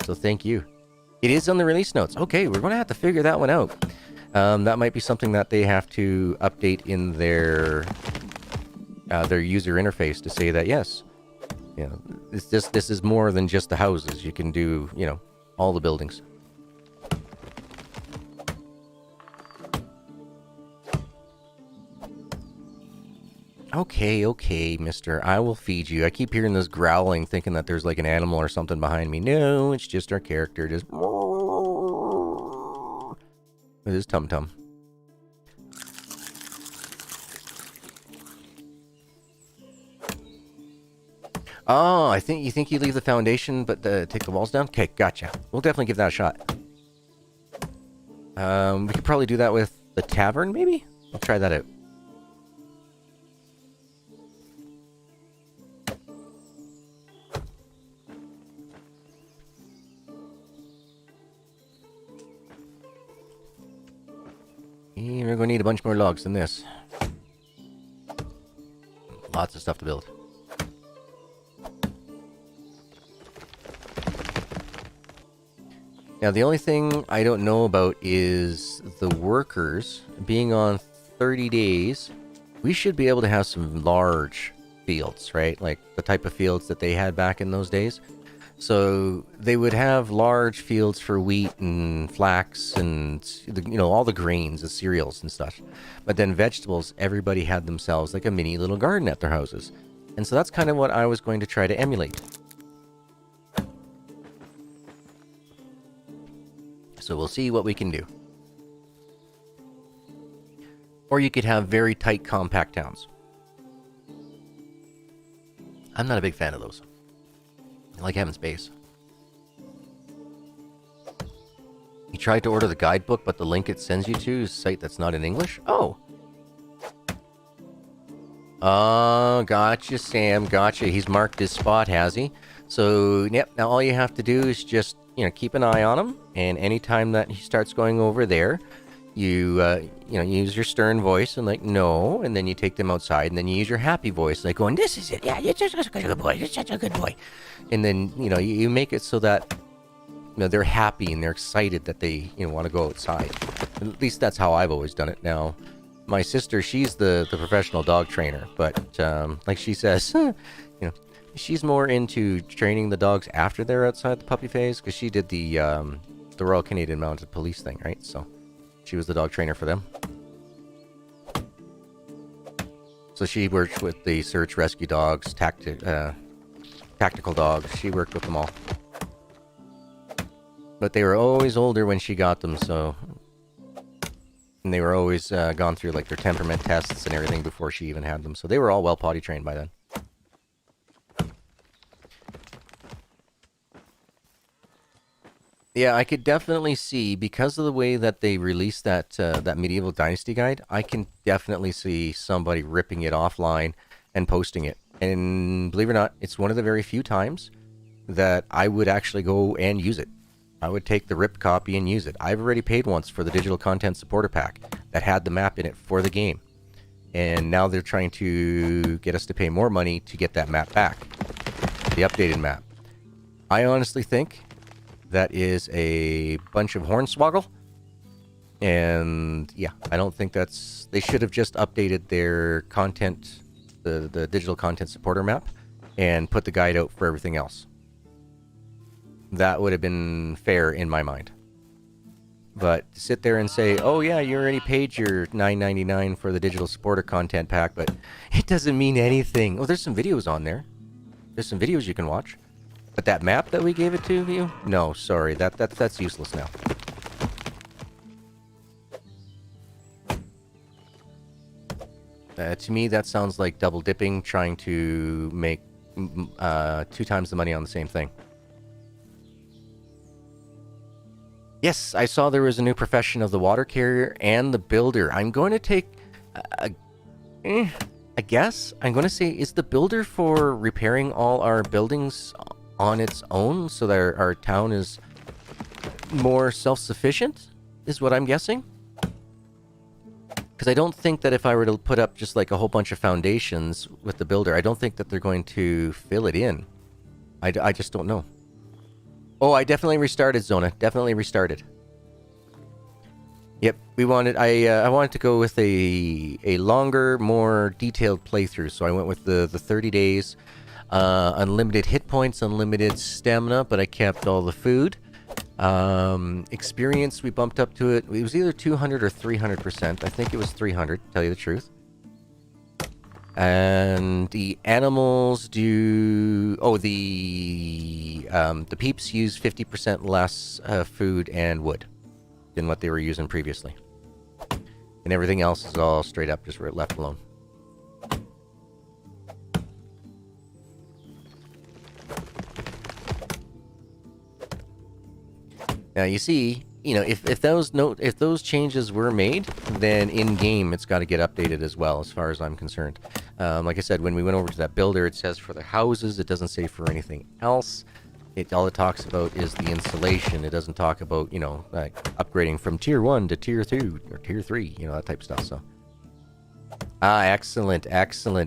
So thank you. It is on the release notes. Okay, we're going to have to figure that one out. That might be something that they have to update in their user interface to say that, yes, this is more than just the houses. You can do, all the buildings. Okay, mister. I will feed you. I keep hearing this growling, thinking that there's like an animal or something behind me. No, it's just our character. Just... It is Tum-Tum. Oh, you think you leave the foundation but take the walls down? Okay, gotcha. We'll definitely give that a shot. We could probably do that with the tavern, maybe? I'll try that out. We're going to need a bunch more logs than this. Lots of stuff to build. Now, the only thing I don't know about is the workers being on 30 days. We should be able to have some large fields, right? Like the type of fields that they had back in those days. So they would have large fields for wheat and flax and, all the grains, the cereals and stuff. But then vegetables, everybody had themselves like a mini little garden at their houses. And so that's kind of what I was going to try to emulate. So we'll see what we can do. Or you could have very tight, compact towns. I'm not a big fan of those. I like having space. You tried to order the guidebook, but the link it sends you to is a site that's not in English? Oh. Oh, gotcha, Sam. Gotcha. He's marked his spot, has he? So, yep. Now all you have to do is just, keep an eye on him. And anytime that he starts going over there, you use your stern voice and like, no. And then you take them outside. And then you use your happy voice, like going, this is it. Yeah, you're just a good boy. You're such a good boy. And then, you make it so that, they're happy and they're excited that they, want to go outside. At least that's how I've always done it. Now, my sister, she's the professional dog trainer. But, like she says, she's more into training the dogs after they're outside the puppy phase. Because she did the Royal Canadian Mounted Police thing, right? So, she was the dog trainer for them. So she worked with the search rescue dogs, tactical dogs. She worked with them all. But they were always older when she got them, so... And they were always gone through, like, their temperament tests and everything before she even had them. So they were all well potty trained by then. Yeah, I could definitely see, because of the way that they released that Medieval Dynasty guide, I can definitely see somebody ripping it offline and posting it. And believe it or not, it's one of the very few times that I would actually go and use it. I would take the ripped copy and use it. I've already paid once for the digital content supporter pack that had the map in it for the game. And now they're trying to get us to pay more money to get that map back. The updated map. I honestly think that is a bunch of hornswoggle. And yeah, I don't think that's... They should have just updated their content, the digital content supporter map, and put the guide out for everything else. That would have been fair in my mind. But to sit there and say, oh yeah, you already paid your $9.99 for the digital supporter content pack, but it doesn't mean anything. Oh, there's some videos on there. There's some videos you can watch. But that map that we gave it to you? No, sorry. That's useless now. To me, that sounds like double dipping, trying to make 2 times the money on the same thing. Yes, I saw there was a new profession of the water carrier and the builder. I'm going to take... I guess I'm going to say, is the builder for repairing all our buildings on its own so that our town is more self-sufficient, is what I'm guessing? Because I don't think that if I were to put up just like a whole bunch of foundations with the builder, I don't think that they're going to fill it in. I just don't know. Oh, I definitely restarted, Zona. Definitely restarted. Yep, I wanted to go with a longer, more detailed playthrough, so I went with the 30 days, unlimited hit points, unlimited stamina, but I kept all the food. Experience, we bumped up to it. It was either 200 or 300%. I think it was 300, to tell you the truth. And the animals do... Oh, the peeps use 50% less food and wood than what they were using previously. And everything else is all straight up just left alone. Now you see, if those changes were made, then in game it's got to get updated as well, as far as I'm concerned. Like I said, when we went over to that builder, it says for the houses. It doesn't say for anything else. All it talks about is the insulation. It doesn't talk about like upgrading from tier 1 to tier 2 or tier 3, that type of stuff. So, excellent,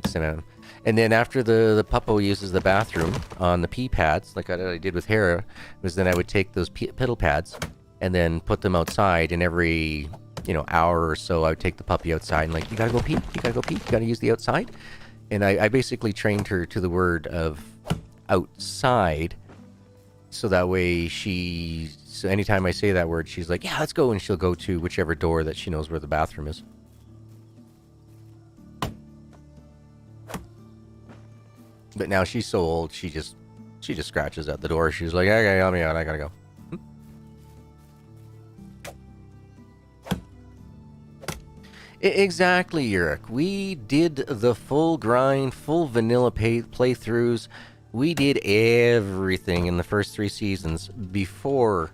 Simon. And then after the puppo uses the bathroom on the pee pads, like I did with Hera, was then I would take those piddle pads and then put them outside, and every hour or so I would take the puppy outside and like, you gotta go pee, you gotta use the outside. And I basically trained her to the word of outside So that way so anytime I say that word, she's like, yeah, let's go. And she'll go to whichever door that she knows where the bathroom is. But now she's so old, she just scratches at the door. She's like, okay, let me out. I gotta go. Exactly, Yurik. We did the full grind, full vanilla playthroughs. We did everything in the first 3 seasons before,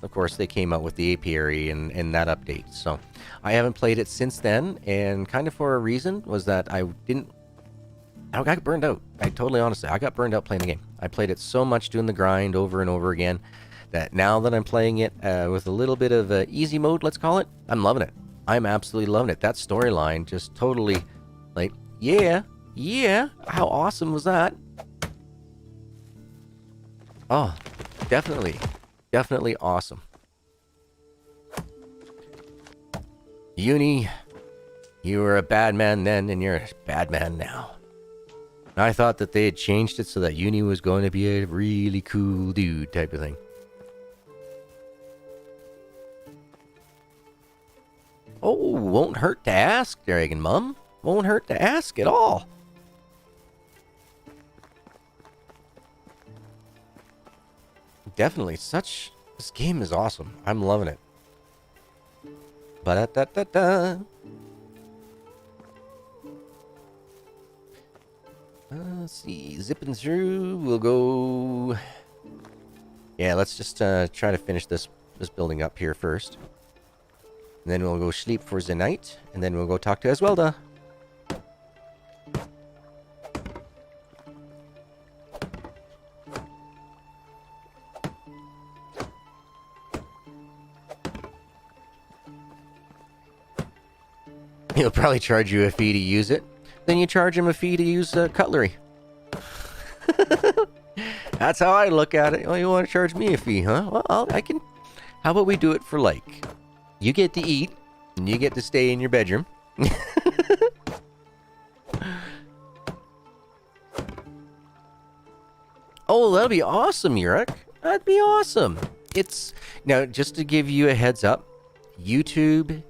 of course, they came out with the apiary and that update. So I haven't played it since then, and kind of for a reason was that I got burned out. I got burned out playing the game. I played it so much doing the grind over and over again that now that I'm playing it with a little bit of easy mode, let's call it, I'm loving it. I'm absolutely loving it. That storyline just totally, like, yeah, how awesome was that? Oh, definitely awesome. Uni, you were a bad man then, and you're a bad man now. I thought that they had changed it so that Uni was going to be a really cool dude type of thing. Oh, won't hurt to ask, Dragon Mum. Won't hurt to ask at all. Definitely, this game is awesome. I'm loving it. Ba-da-da-da-da. Let's see, zipping through, we'll go... Yeah, let's just try to finish this building up here first. And then we'll go sleep for the night, and then we'll go talk to Eswelda. He'll probably charge you a fee to use it. Then you charge him a fee to use cutlery. That's how I look at it. Oh, you want to charge me a fee, huh? Well, I can... How about we do it for, like... You get to eat, and you get to stay in your bedroom. Oh, that'll be awesome, Yurik. That'd be awesome. Now, just to give you a heads up, YouTube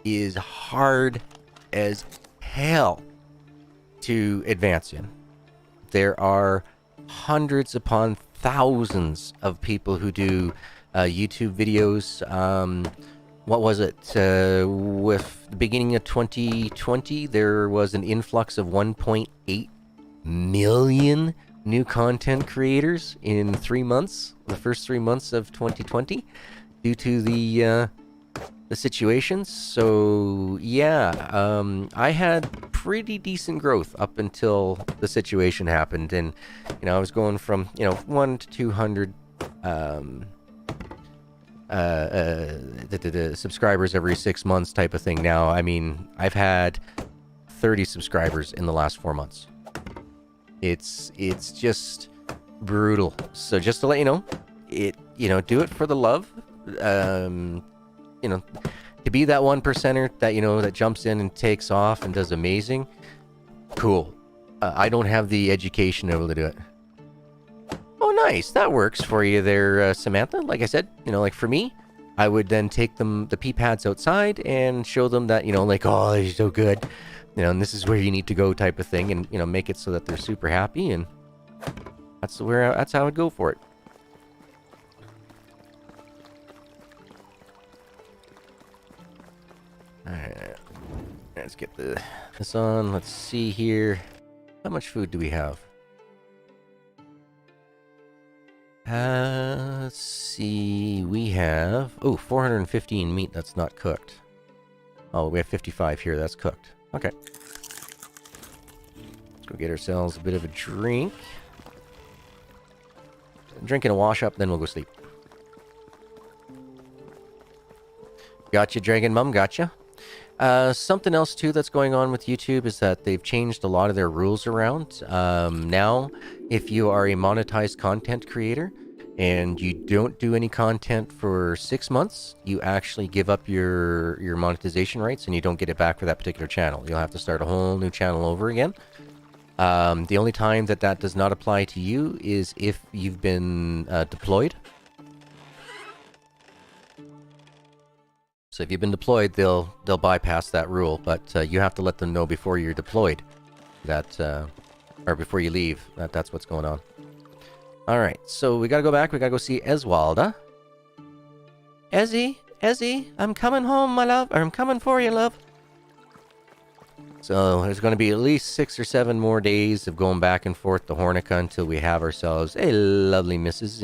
is hard as hell to advance in. There are hundreds upon thousands of people who do YouTube videos. What was it? With the beginning of 2020, there was an influx of 1.8 million new content creators in 3 months, the first 3 months of 2020, due to the situations. So yeah, I had pretty decent growth up until the situation happened, and I was going from 1 to 200 the subscribers every 6 months type of thing. Now, I mean, I've had 30 subscribers in the last 4 months. It's just brutal. So just to let you know, do it for the love. To be that 1%er that that jumps in and takes off and does amazing. Cool. I don't have the education able to do it. Oh, nice. That works for you there, Samantha. Like I said, like for me, I would then take the pee pads outside and show them that, like, oh, they're so good, and this is where you need to go type of thing, and, make it so that they're super happy, and that's how I'd go for it. Alright, let's get this on. Let's see here. How much food do we have? Let's see. We have 415 meat that's not cooked. Oh, we have 55 here. That's cooked. Okay. Let's go get ourselves a bit of a drink. Drink and a wash up, then we'll go sleep. Gotcha, Dragon Mum. Gotcha. Something else too that's going on with YouTube is that they've changed a lot of their rules around. Now, if you are a monetized content creator and you don't do any content for 6 months, you actually give up your monetization rights and you don't get it back for that particular channel. You'll have to start a whole new channel over again. The only time that that does not apply to you is if you've been deployed. So if you've been deployed, they'll bypass that rule, but you have to let them know before you're deployed that, or before you leave, that that's what's going on. All right, so we gotta go back. We gotta go see Eswalda. Ezzy, I'm coming home, my love. Or I'm coming for you, love. So there's going to be at least 6 or 7 more days of going back and forth to Hornica until we have ourselves a lovely missus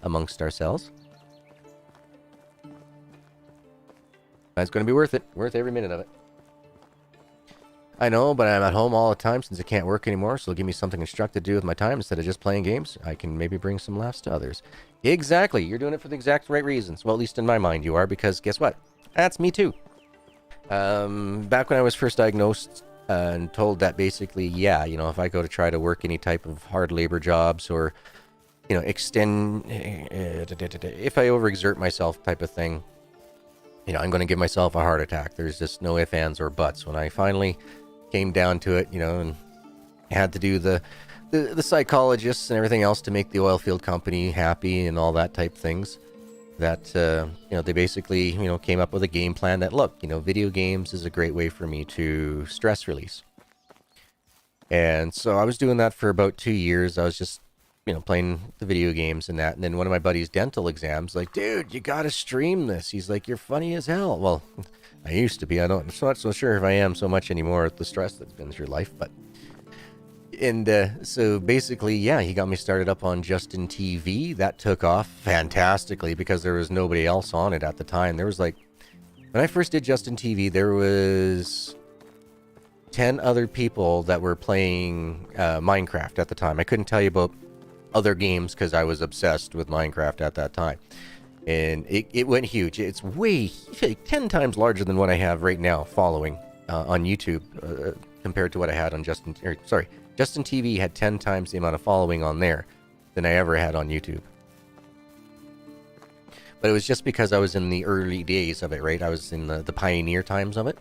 amongst ourselves. That's going to be worth it. Worth every minute of it. I know, but I'm at home all the time since I can't work anymore, so it'll give me something constructive to do with my time instead of just playing games. I can maybe bring some laughs to others. Exactly. You're doing it for the exact right reasons. Well, at least in my mind you are, because guess what? That's me too. Back when I was first diagnosed and told that basically, yeah, you know, if I go to try to work any type of hard labor jobs or, you know, extend, if I overexert myself type of thing, you know, I'm going to give myself a heart attack. There's just no ifs, ands, or buts. When I finally came down to it, you know, and had to do the psychologists and everything else to make the oil field company happy and all that type things, that, you know, they basically, you know, came up with a game plan that, look, you know, video games is a great way for me to stress release. And so I was doing that for about 2 years. I was just, you know, playing the video games and that. And then one of my buddy's dental exams, like, dude, you got to stream this. He's like, you're funny as hell. Well, I used to be. I'm not so sure if I am so much anymore with the stress that's been through life, but... And so basically, yeah, he got me started up on Justin TV. That took off fantastically because there was nobody else on it at the time. There was like, when I first did Justin TV, there was 10 other people that were playing Minecraft at the time. I couldn't tell you about other games because I was obsessed with Minecraft at that time. And it went huge. It's way, like 10 times larger than what I have right now following on YouTube compared to what I had on Justin TV had 10 times the amount of following on there than I ever had on YouTube. But it was just because I was in the early days of it, right? I was in the pioneer times of it.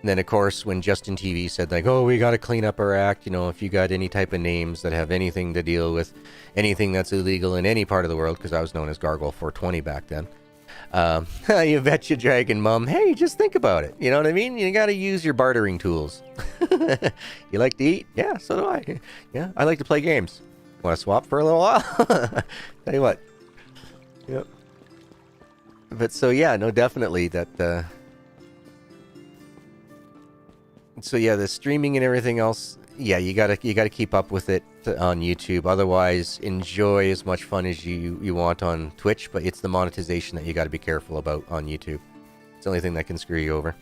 And then, of course, when Justin TV said, like, oh, we got to clean up our act, you know, if you got any type of names that have anything to deal with anything that's illegal in any part of the world, because I was known as Gargoyle 420 back then. You betcha, Dragon Mum. Hey, just think about it. You know what I mean? You got to use your bartering tools. You like to eat? Yeah, so do I. Yeah, I like to play games. Want to swap for a little while? Tell you what. Yep. But so, yeah, no, definitely that... So, yeah, the streaming and everything else, yeah, you gotta keep up with it on YouTube. Otherwise, enjoy as much fun as you want on Twitch, but it's the monetization that you got to be careful about on YouTube. It's the only thing that can screw you over.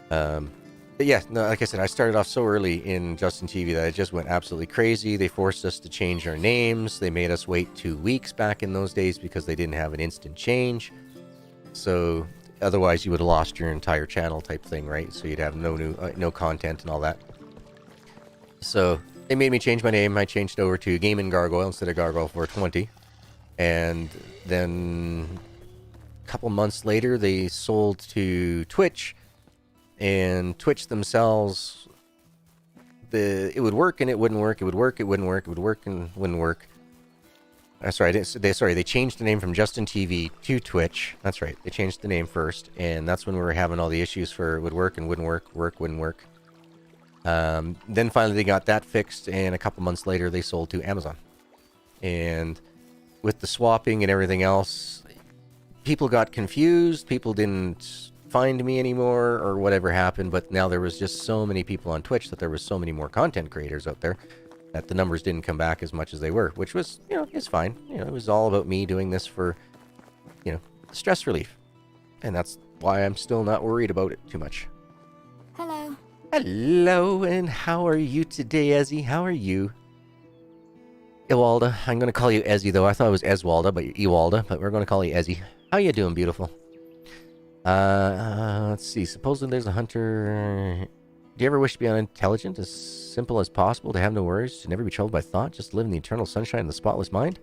But yeah, no, like I said, I started off so early in Justin TV that I just went absolutely crazy. They forced us to change our names. They made us wait 2 weeks back in those days because they didn't have an instant change. So otherwise, you would have lost your entire channel type thing, right? So you'd have no content and all that. So they made me change my name. I changed over to GaminGargoyle instead of Gargoyle 420. And then a couple months later, they sold to Twitch. And Twitch themselves, it would work and it wouldn't work. It would work, it wouldn't work. It would work and wouldn't work. They changed the name from Justin TV to Twitch. That's right. They changed the name first. And that's when we were having all the issues for it would work and wouldn't work, wouldn't work. Then finally they got that fixed, and a couple months later they sold to Amazon. And with the swapping and everything else, people got confused. People didn't find me anymore or whatever happened, but now there was just so many people on Twitch that there was so many more content creators out there that the numbers didn't come back as much as they were, which was, you know, it's fine. You know, it was all about me doing this for, you know, stress relief. And that's why I'm still not worried about it too much. Hello. Hello, and how are you today, Ezzy? How are you? Ewalda. I'm going to call you Ezzy, though. I thought it was Eswalda, but you're Ewalda, but we're going to call you Ezzy. How you doing, beautiful? Let's see. Supposedly there's a hunter... Do you ever wish to be unintelligent, as simple as possible, to have no worries, to never be troubled by thought, just to live in the eternal sunshine of the spotless mind?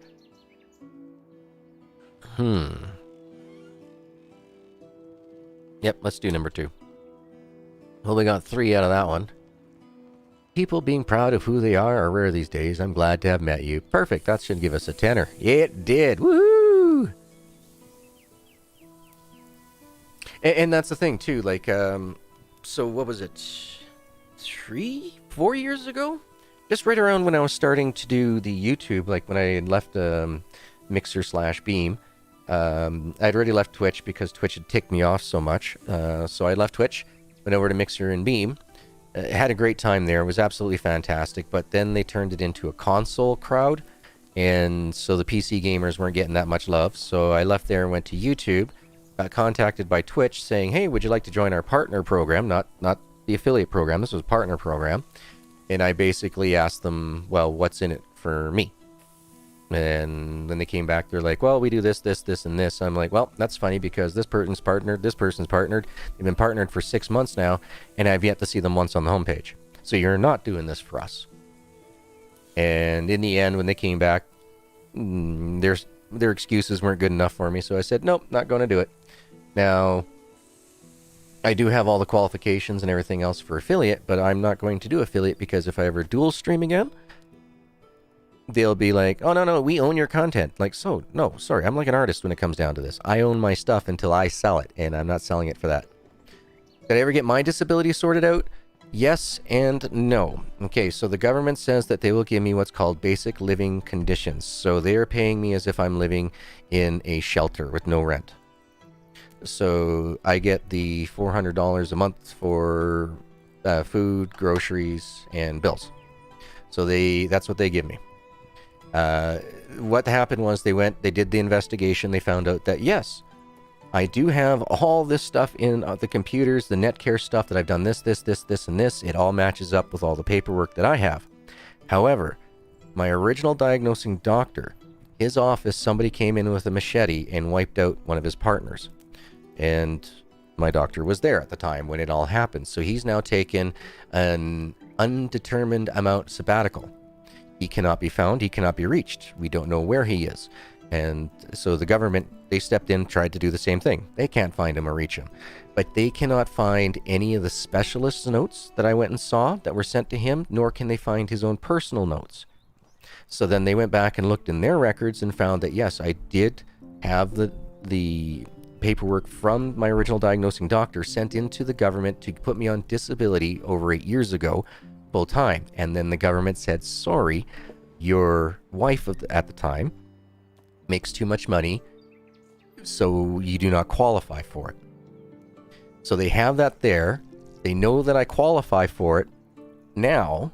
Yep, let's do number 2. Well, we got 3 out of that one. People being proud of who they are rare these days. I'm glad to have met you. Perfect. That should give us a tenner. It did. Woohoo! And that's the thing, too. Like, so what was it? 4 years ago? Just right around when I was starting to do the YouTube, like when I had left Mixer/Beam. I'd already left Twitch because Twitch had ticked me off so much. So I left Twitch, went over to Mixer and Beam. Had a great time there. It was absolutely fantastic. But then they turned it into a console crowd. And so the PC gamers weren't getting that much love. So I left there and went to YouTube. Got contacted by Twitch saying, hey, would you like to join our partner program? Not the affiliate program. This was a partner program. And I basically asked them, well, what's in it for me? And then they came back. They're like, well, we do this, this, this, and this. I'm like, well, that's funny because this person's partnered. This person's partnered. They've been partnered for 6 months now, and I've yet to see them once on the homepage. So you're not doing this for us. And in the end, when they came back, their excuses weren't good enough for me. So I said, nope, not going to do it. Now, I do have all the qualifications and everything else for affiliate, but I'm not going to do affiliate because if I ever dual stream again, they'll be like, oh, no, we own your content. Like, so, no, sorry, I'm like an artist when it comes down to this. I own my stuff until I sell it, and I'm not selling it for that. Did I ever get my disability sorted out? Yes and no. Okay, so the government says that they will give me what's called basic living conditions. So they're paying me as if I'm living in a shelter with no rent. So I get the $400 a month for food, groceries, and bills. So that's what they give me. What happened was they did the investigation. They found out that, yes, I do have all this stuff in the computers, the Netcare stuff that I've done this, and this. It all matches up with all the paperwork that I have. However, my original diagnosing doctor, his office, somebody came in with a machete and wiped out one of his partners. And my doctor was there at the time when it all happened. So he's now taken an undetermined amount sabbatical. He cannot be found. He cannot be reached. We don't know where he is. And so the government, they stepped in, tried to do the same thing. They can't find him or reach him. But they cannot find any of the specialist notes that I went and saw that were sent to him, nor can they find his own personal notes. So then they went back and looked in their records and found that, yes, I did have the paperwork from my original diagnosing doctor sent into the government to put me on disability over 8 years ago, full time. And then the government said, sorry, your wife at the time makes too much money, so you do not qualify for it. So they have that there. They know that I qualify for it now,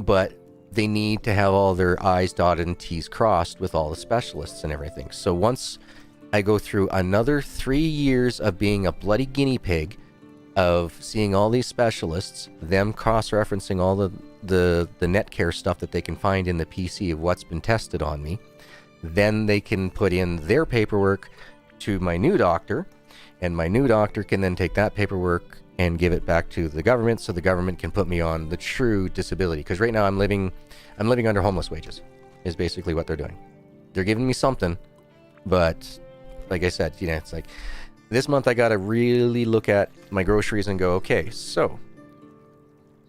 but they need to have all their I's dotted and T's crossed with all the specialists and everything. So once I go through another 3 years of being a bloody guinea pig, of seeing all these specialists, them cross-referencing all the Netcare stuff that they can find in the PC of what's been tested on me, then they can put in their paperwork to my new doctor, and my new doctor can then take that paperwork and give it back to the government, so the government can put me on the true disability. Because right now I'm living under homeless wages, is basically what they're doing. They're giving me something, but like I said, it's like this month I gotta really look at my groceries and go, okay, so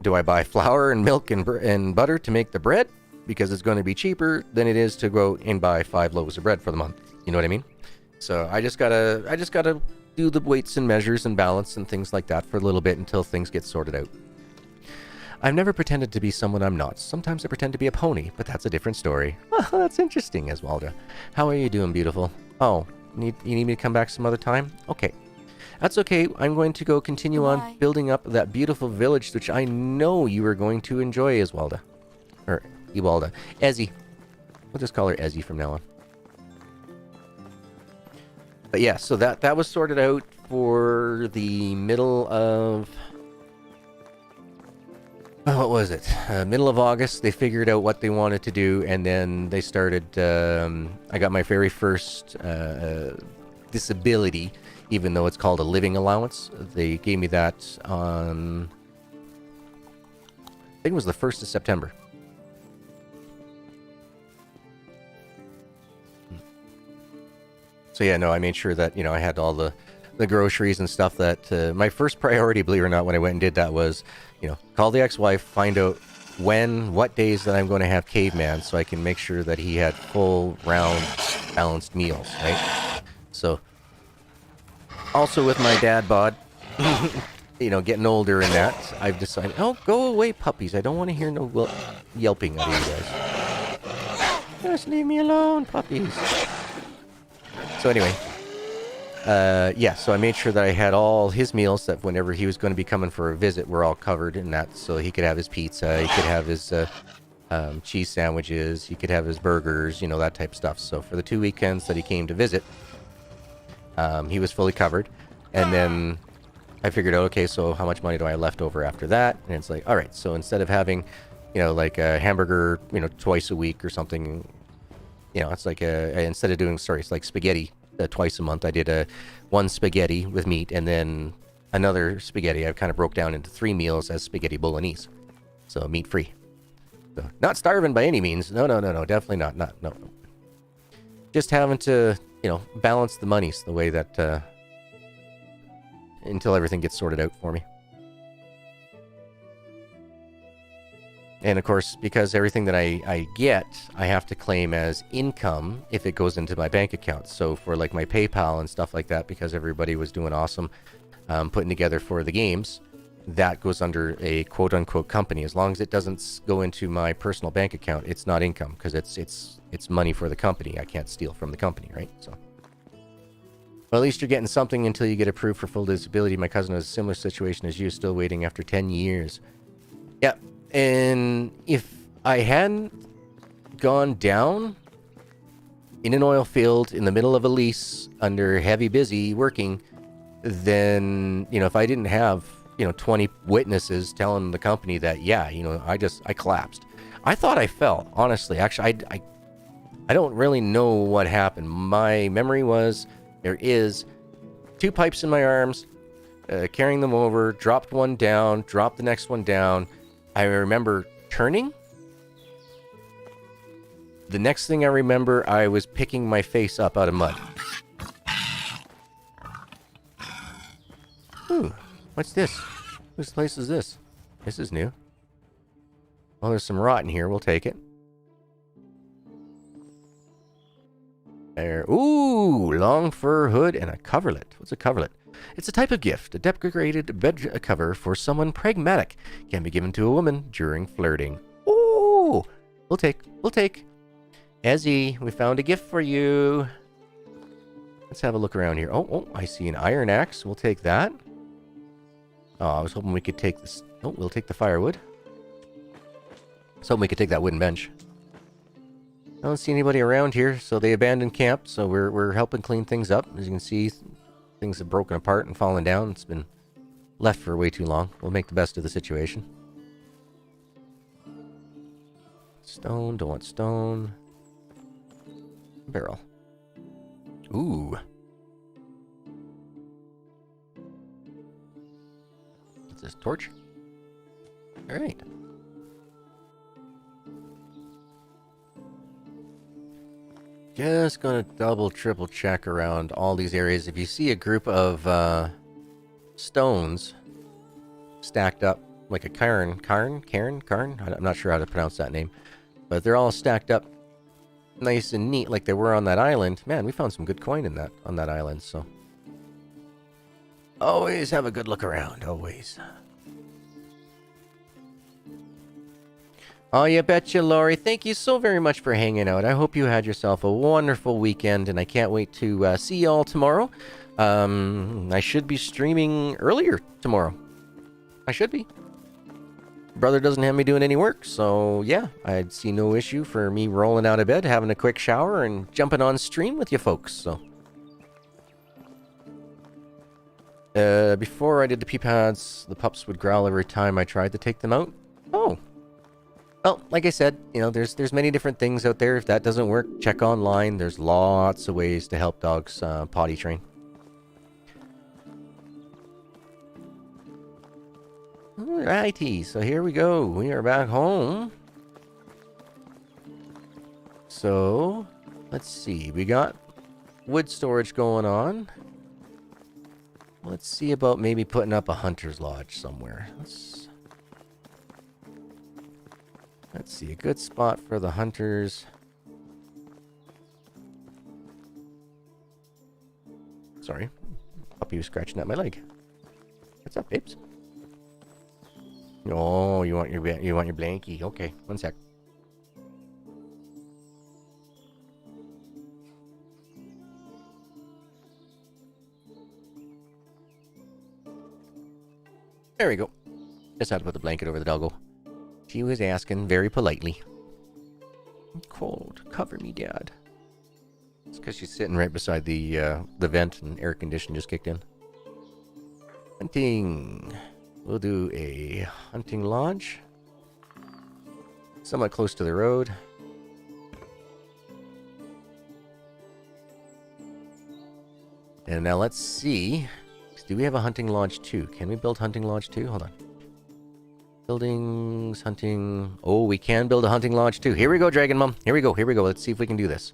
do I buy flour and milk and butter to make the bread? Because it's going to be cheaper than it is to go and buy 5 loaves of bread for the month. You know what I mean? So I just gotta do the weights and measures and balance and things like that for a little bit until things get sorted out. I've never pretended to be someone I'm not. Sometimes I pretend to be a pony, but that's a different story. Oh, that's interesting, Eswalda. How are you doing, beautiful? Oh, you need me to come back some other time? Okay. That's okay. I'm going to go continue on building up that beautiful village, which I know you are going to enjoy, Eswalda. Or Ewalda. Ezzy. We'll just call her Ezzy from now on. But yeah, so that was sorted out for the middle of... what was it? Middle of August. They figured out what they wanted to do, and then they started... I got my very first disability, even though it's called a living allowance. They gave me that on... I think it was the 1st of September. So yeah, no, I made sure that, I had all the groceries and stuff that... my first priority, believe it or not, when I went and did that was call the ex-wife, find out what days that I'm going to have caveman, so I can make sure that he had full, round, balanced meals, right? So, also with my dad bod, getting older and that, I've decided, go away, puppies. I don't want to hear no yelping out of you guys. Just leave me alone, puppies. So anyway, so I made sure that I had all his meals, that whenever he was going to be coming for a visit, were all covered in that, so he could have his pizza, he could have his cheese sandwiches, he could have his burgers, that type of stuff. So for the 2 weekends that he came to visit, he was fully covered. And then I figured out, okay, so how much money do I have left over after that? And it's like, all right, so instead of having, like a hamburger, twice a week or something, it's like instead of doing, it's like spaghetti twice a month. I did one spaghetti with meat and then another spaghetti. I kind of broke down into 3 meals as spaghetti bolognese. So meat-free. So not starving by any means. No, definitely not. No. Just having to, balance the monies the way that, until everything gets sorted out for me. And of course, because everything that I get, I have to claim as income if it goes into my bank account. So for like my PayPal and stuff like that, because everybody was doing awesome, putting together for the games, that goes under a quote-unquote company. As long as it doesn't go into my personal bank account, it's not income, because it's money for the company. I can't steal from the company, right? So, well, at least you're getting something until you get approved for full disability. My cousin has a similar situation as you, still waiting after 10 years. Yeah, and if I hadn't gone down in an oil field in the middle of a lease under heavy busy working, then, if I didn't have 20 witnesses telling the company that, I collapsed. I thought I fell, honestly. Actually, I don't really know what happened. My memory was there is 2 pipes in my arms, carrying them over, dropped one down, dropped the next one down. I remember turning. The next thing I remember, I was picking my face up out of mud. Ooh. What's this? Whose place is this? This is new. Well, there's some rot in here. We'll take it. There. Ooh, long fur hood and a coverlet. What's a coverlet? It's a type of gift, a decorated bed cover for someone pragmatic. Can be given to a woman during flirting. Ooh, we'll take. Ezzy, we found a gift for you. Let's have a look around here. Oh, I see an iron axe. We'll take that. Oh, I was hoping we could take this. Oh, we'll take the firewood. I was hoping we could take that wooden bench. I don't see anybody around here, so they abandoned camp, so we're helping clean things up. As you can see, things have broken apart and fallen down. It's been left for way too long. We'll make the best of the situation. Stone, don't want stone. Barrel. Ooh. What's this, torch? Alright. Just gonna double, triple check around all these areas. If you see a group of stones stacked up like a cairn, I'm not sure how to pronounce that name, but they're all stacked up nice and neat like they were on that island. Man, we found some good coin on that island, so always have a good look around, always. Oh, you betcha, Laurie. Thank you so very much for hanging out. I hope you had yourself a wonderful weekend, and I can't wait to see y'all tomorrow. I should be streaming earlier tomorrow. I should be. Brother doesn't have me doing any work, so yeah, I'd see no issue for me rolling out of bed, having a quick shower, and jumping on stream with you folks, so. Before I did the pee pads, the pups would growl every time I tried to take them out. Oh. Well, like I said, there's many different things out there. If that doesn't work, check online. There's lots of ways to help dogs potty train. Alrighty, so here we go. We are back home. So, let's see. We got wood storage going on. Let's see about maybe putting up a hunter's lodge somewhere. Let's see, a good spot for the hunters. Sorry. Puppy was scratching at my leg. What's up, babes? Oh, you want your blankie. Okay, one sec. There we go. Just had to put the blanket over the doggo. She was asking very politely. I'm cold. Cover me, Dad. It's because she's sitting right beside the vent and air condition just kicked in. Hunting. We'll do a hunting lodge. Somewhat close to the road. And now let's see. Do we have a hunting lodge 2? Can we build hunting lodge 2? Hold on. Buildings, hunting. Oh, we can build a hunting lodge 2. Here we go, Dragon Mom. Here we go. Here we go. Let's see if we can do this.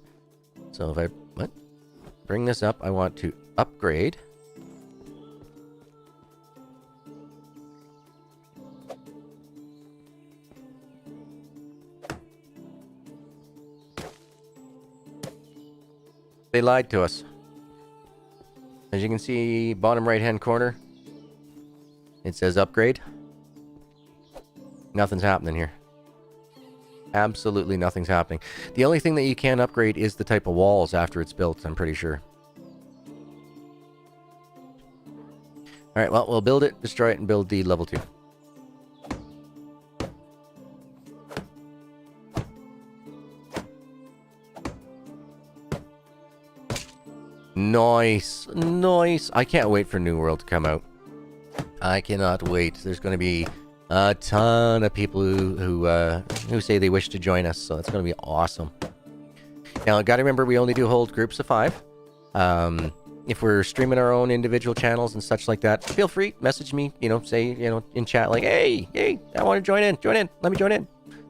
So if I bring this up, I want to upgrade. They lied to us. As you can see, bottom right-hand corner, it says upgrade. Nothing's happening here. Absolutely nothing's happening. The only thing that you can upgrade is the type of walls after it's built, I'm pretty sure. Alright, well, we'll build it, destroy it, and build the level 2. Nice. Nice. I can't wait for New World to come out. I cannot wait. There's going to be a ton of people who say they wish to join us, so it's going to be awesome. Now, got to remember, we only do hold groups of 5. If we're streaming our own individual channels and such like that, feel free, message me, say, in chat, like, hey, I want to join in, let me join in.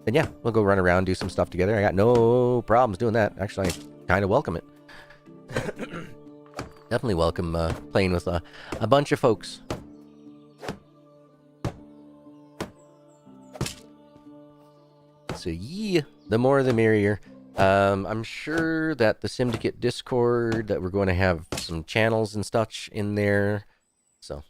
And yeah, we'll go run around, do some stuff together. I got no problems doing that. Actually, I kind of welcome it. Definitely welcome playing with a bunch of folks. So yeah, the more the merrier. I'm sure that the Simdicate Discord, that we're going to have some channels and such in there. So.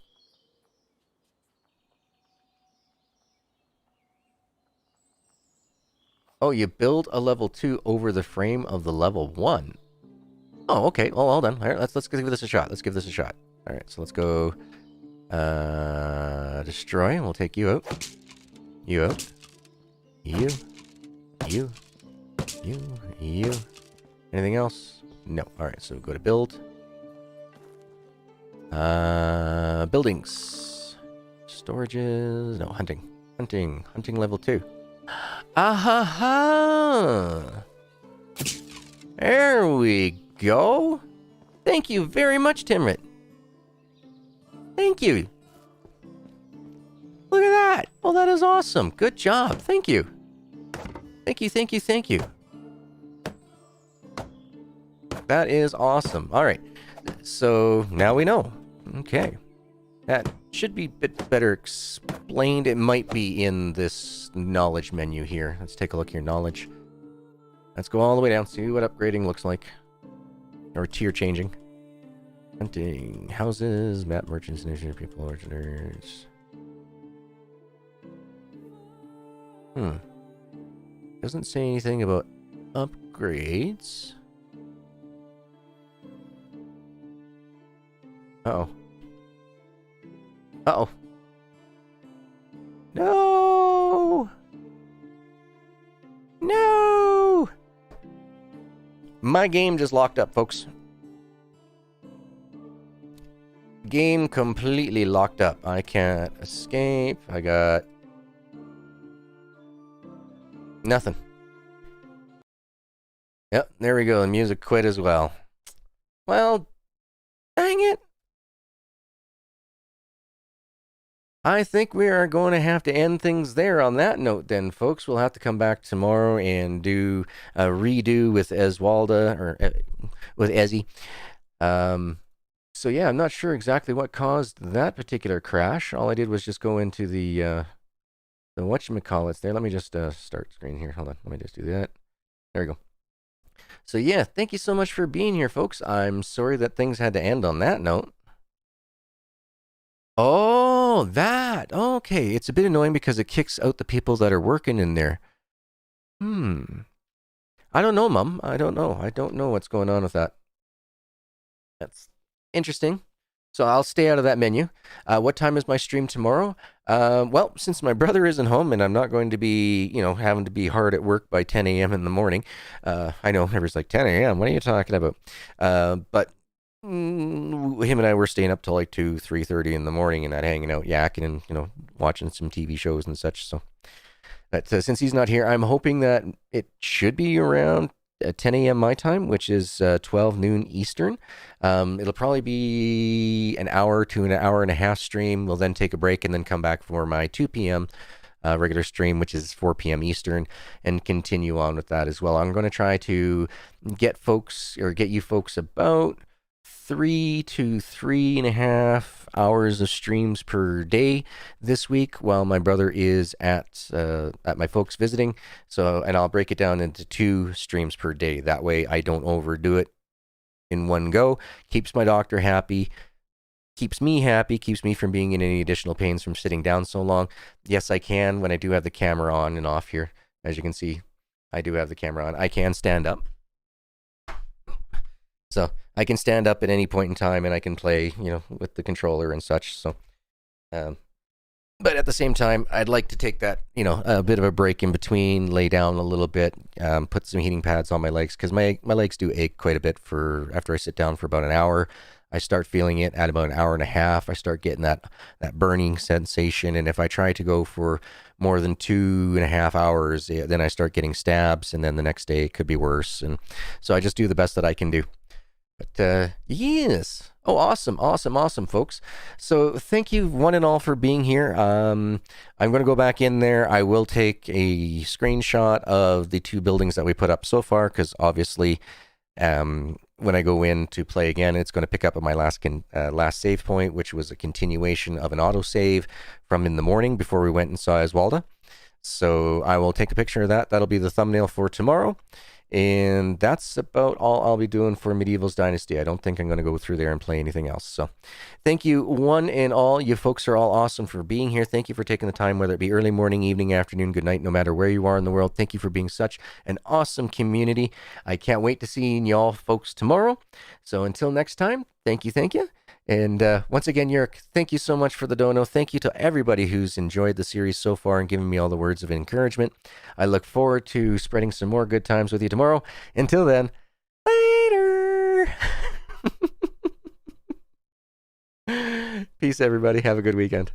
Oh, you build a level 2 over the frame of the level 1. Oh, okay. Well, hold on. All right, let's give this a shot. Let's give this a shot. All right, so let's go destroy. We'll take you out. You out. You. Anything else? No. All right, so go to build. Buildings. Storages. No, hunting. Hunting level 2. Ah-ha-ha! There we go. Thank you very much, Timrit. Thank you. Look at that. Oh, that is awesome. Good job. Thank you. Thank you. That is awesome. All right. So now we know. Okay. That should be a bit better explained. It might be in this knowledge menu here. Let's take a look here. Knowledge. Let's go all the way down. See what upgrading looks like. Or tier changing. Hunting. Houses. Map merchants. Initiative. People. Orders. Doesn't say anything about upgrades. Uh-oh. Uh-oh. No! No! My game just locked up, folks. Game completely locked up. I can't escape. I got nothing. Yep, there we go. The music quit as well. Well, dang it. I think we are going to have to end things there on that note then, folks. We'll have to come back tomorrow and do a redo with Eswalda, or with Ezzy. So yeah, I'm not sure exactly what caused that particular crash. All I did was just go into the So whatchamacallits there. Let me just start screen here. Hold on. Let me just do that. There we go. So yeah, thank you so much for being here, folks. I'm sorry that things had to end on that note. Oh, that. Okay. It's a bit annoying because it kicks out the people that are working in there. I don't know, Mum. I don't know. I don't know what's going on with that. That's interesting. So I'll stay out of that menu. What time is my stream tomorrow? Well, since my brother isn't home and I'm not going to be, having to be hard at work by 10 a.m. in the morning. I know everybody's like, 10 a.m., what are you talking about? But him and I were staying up till like 2, 3:30 in the morning and that hanging out, yakking and, watching some TV shows and such. So but since he's not here, I'm hoping that it should be around 10 a.m. my time, which is 12 noon Eastern. It'll probably be an hour to an hour and a half stream. We'll then take a break and then come back for my 2 p.m. Regular stream, which is 4 p.m. Eastern, and continue on with that as well. I'm going to try to get you folks about 3 to 3.5 hours of streams per day this week while my brother is at my folks visiting. And I'll break it down into 2 streams per day. That way I don't overdo it in one go. Keeps my doctor happy, keeps me happy, keeps me from being in any additional pains from sitting down so long. Yes, I can when I do have the camera on and off here. As you can see, I do have the camera on. I can stand up. So I can stand up at any point in time and I can play, with the controller and such. So, but at the same time, I'd like to take that, a bit of a break in between, lay down a little bit, put some heating pads on my legs because my legs do ache quite a bit after I sit down for about an hour. I start feeling it at about an hour and a half. I start getting that burning sensation. And if I try to go for more than 2.5 hours, then I start getting stabs. And then the next day it could be worse. And so I just do the best that I can do. But yes. Oh, awesome, folks. So thank you one and all for being here. I'm going to go back in there. I will take a screenshot of the 2 buildings that we put up so far because obviously when I go in to play again, it's going to pick up at my last save point, which was a continuation of an autosave from in the morning before we went and saw Eswalda. So I will take a picture of that. That'll be the thumbnail for tomorrow. And that's about all I'll be doing for Medieval Dynasty. I don't think I'm going to go through there and play anything else. So thank you one and all. You folks are all awesome for being here. Thank you for taking the time, whether it be early morning, evening, afternoon, good night, no matter where you are in the world. Thank you for being such an awesome community. I can't wait to see y'all folks tomorrow. So until next time, thank you. And once again, Yerk, thank you so much for the dono. Thank you to everybody who's enjoyed the series so far and given me all the words of encouragement. I look forward to spreading some more good times with you tomorrow. Until then, later. Peace, everybody. Have a good weekend.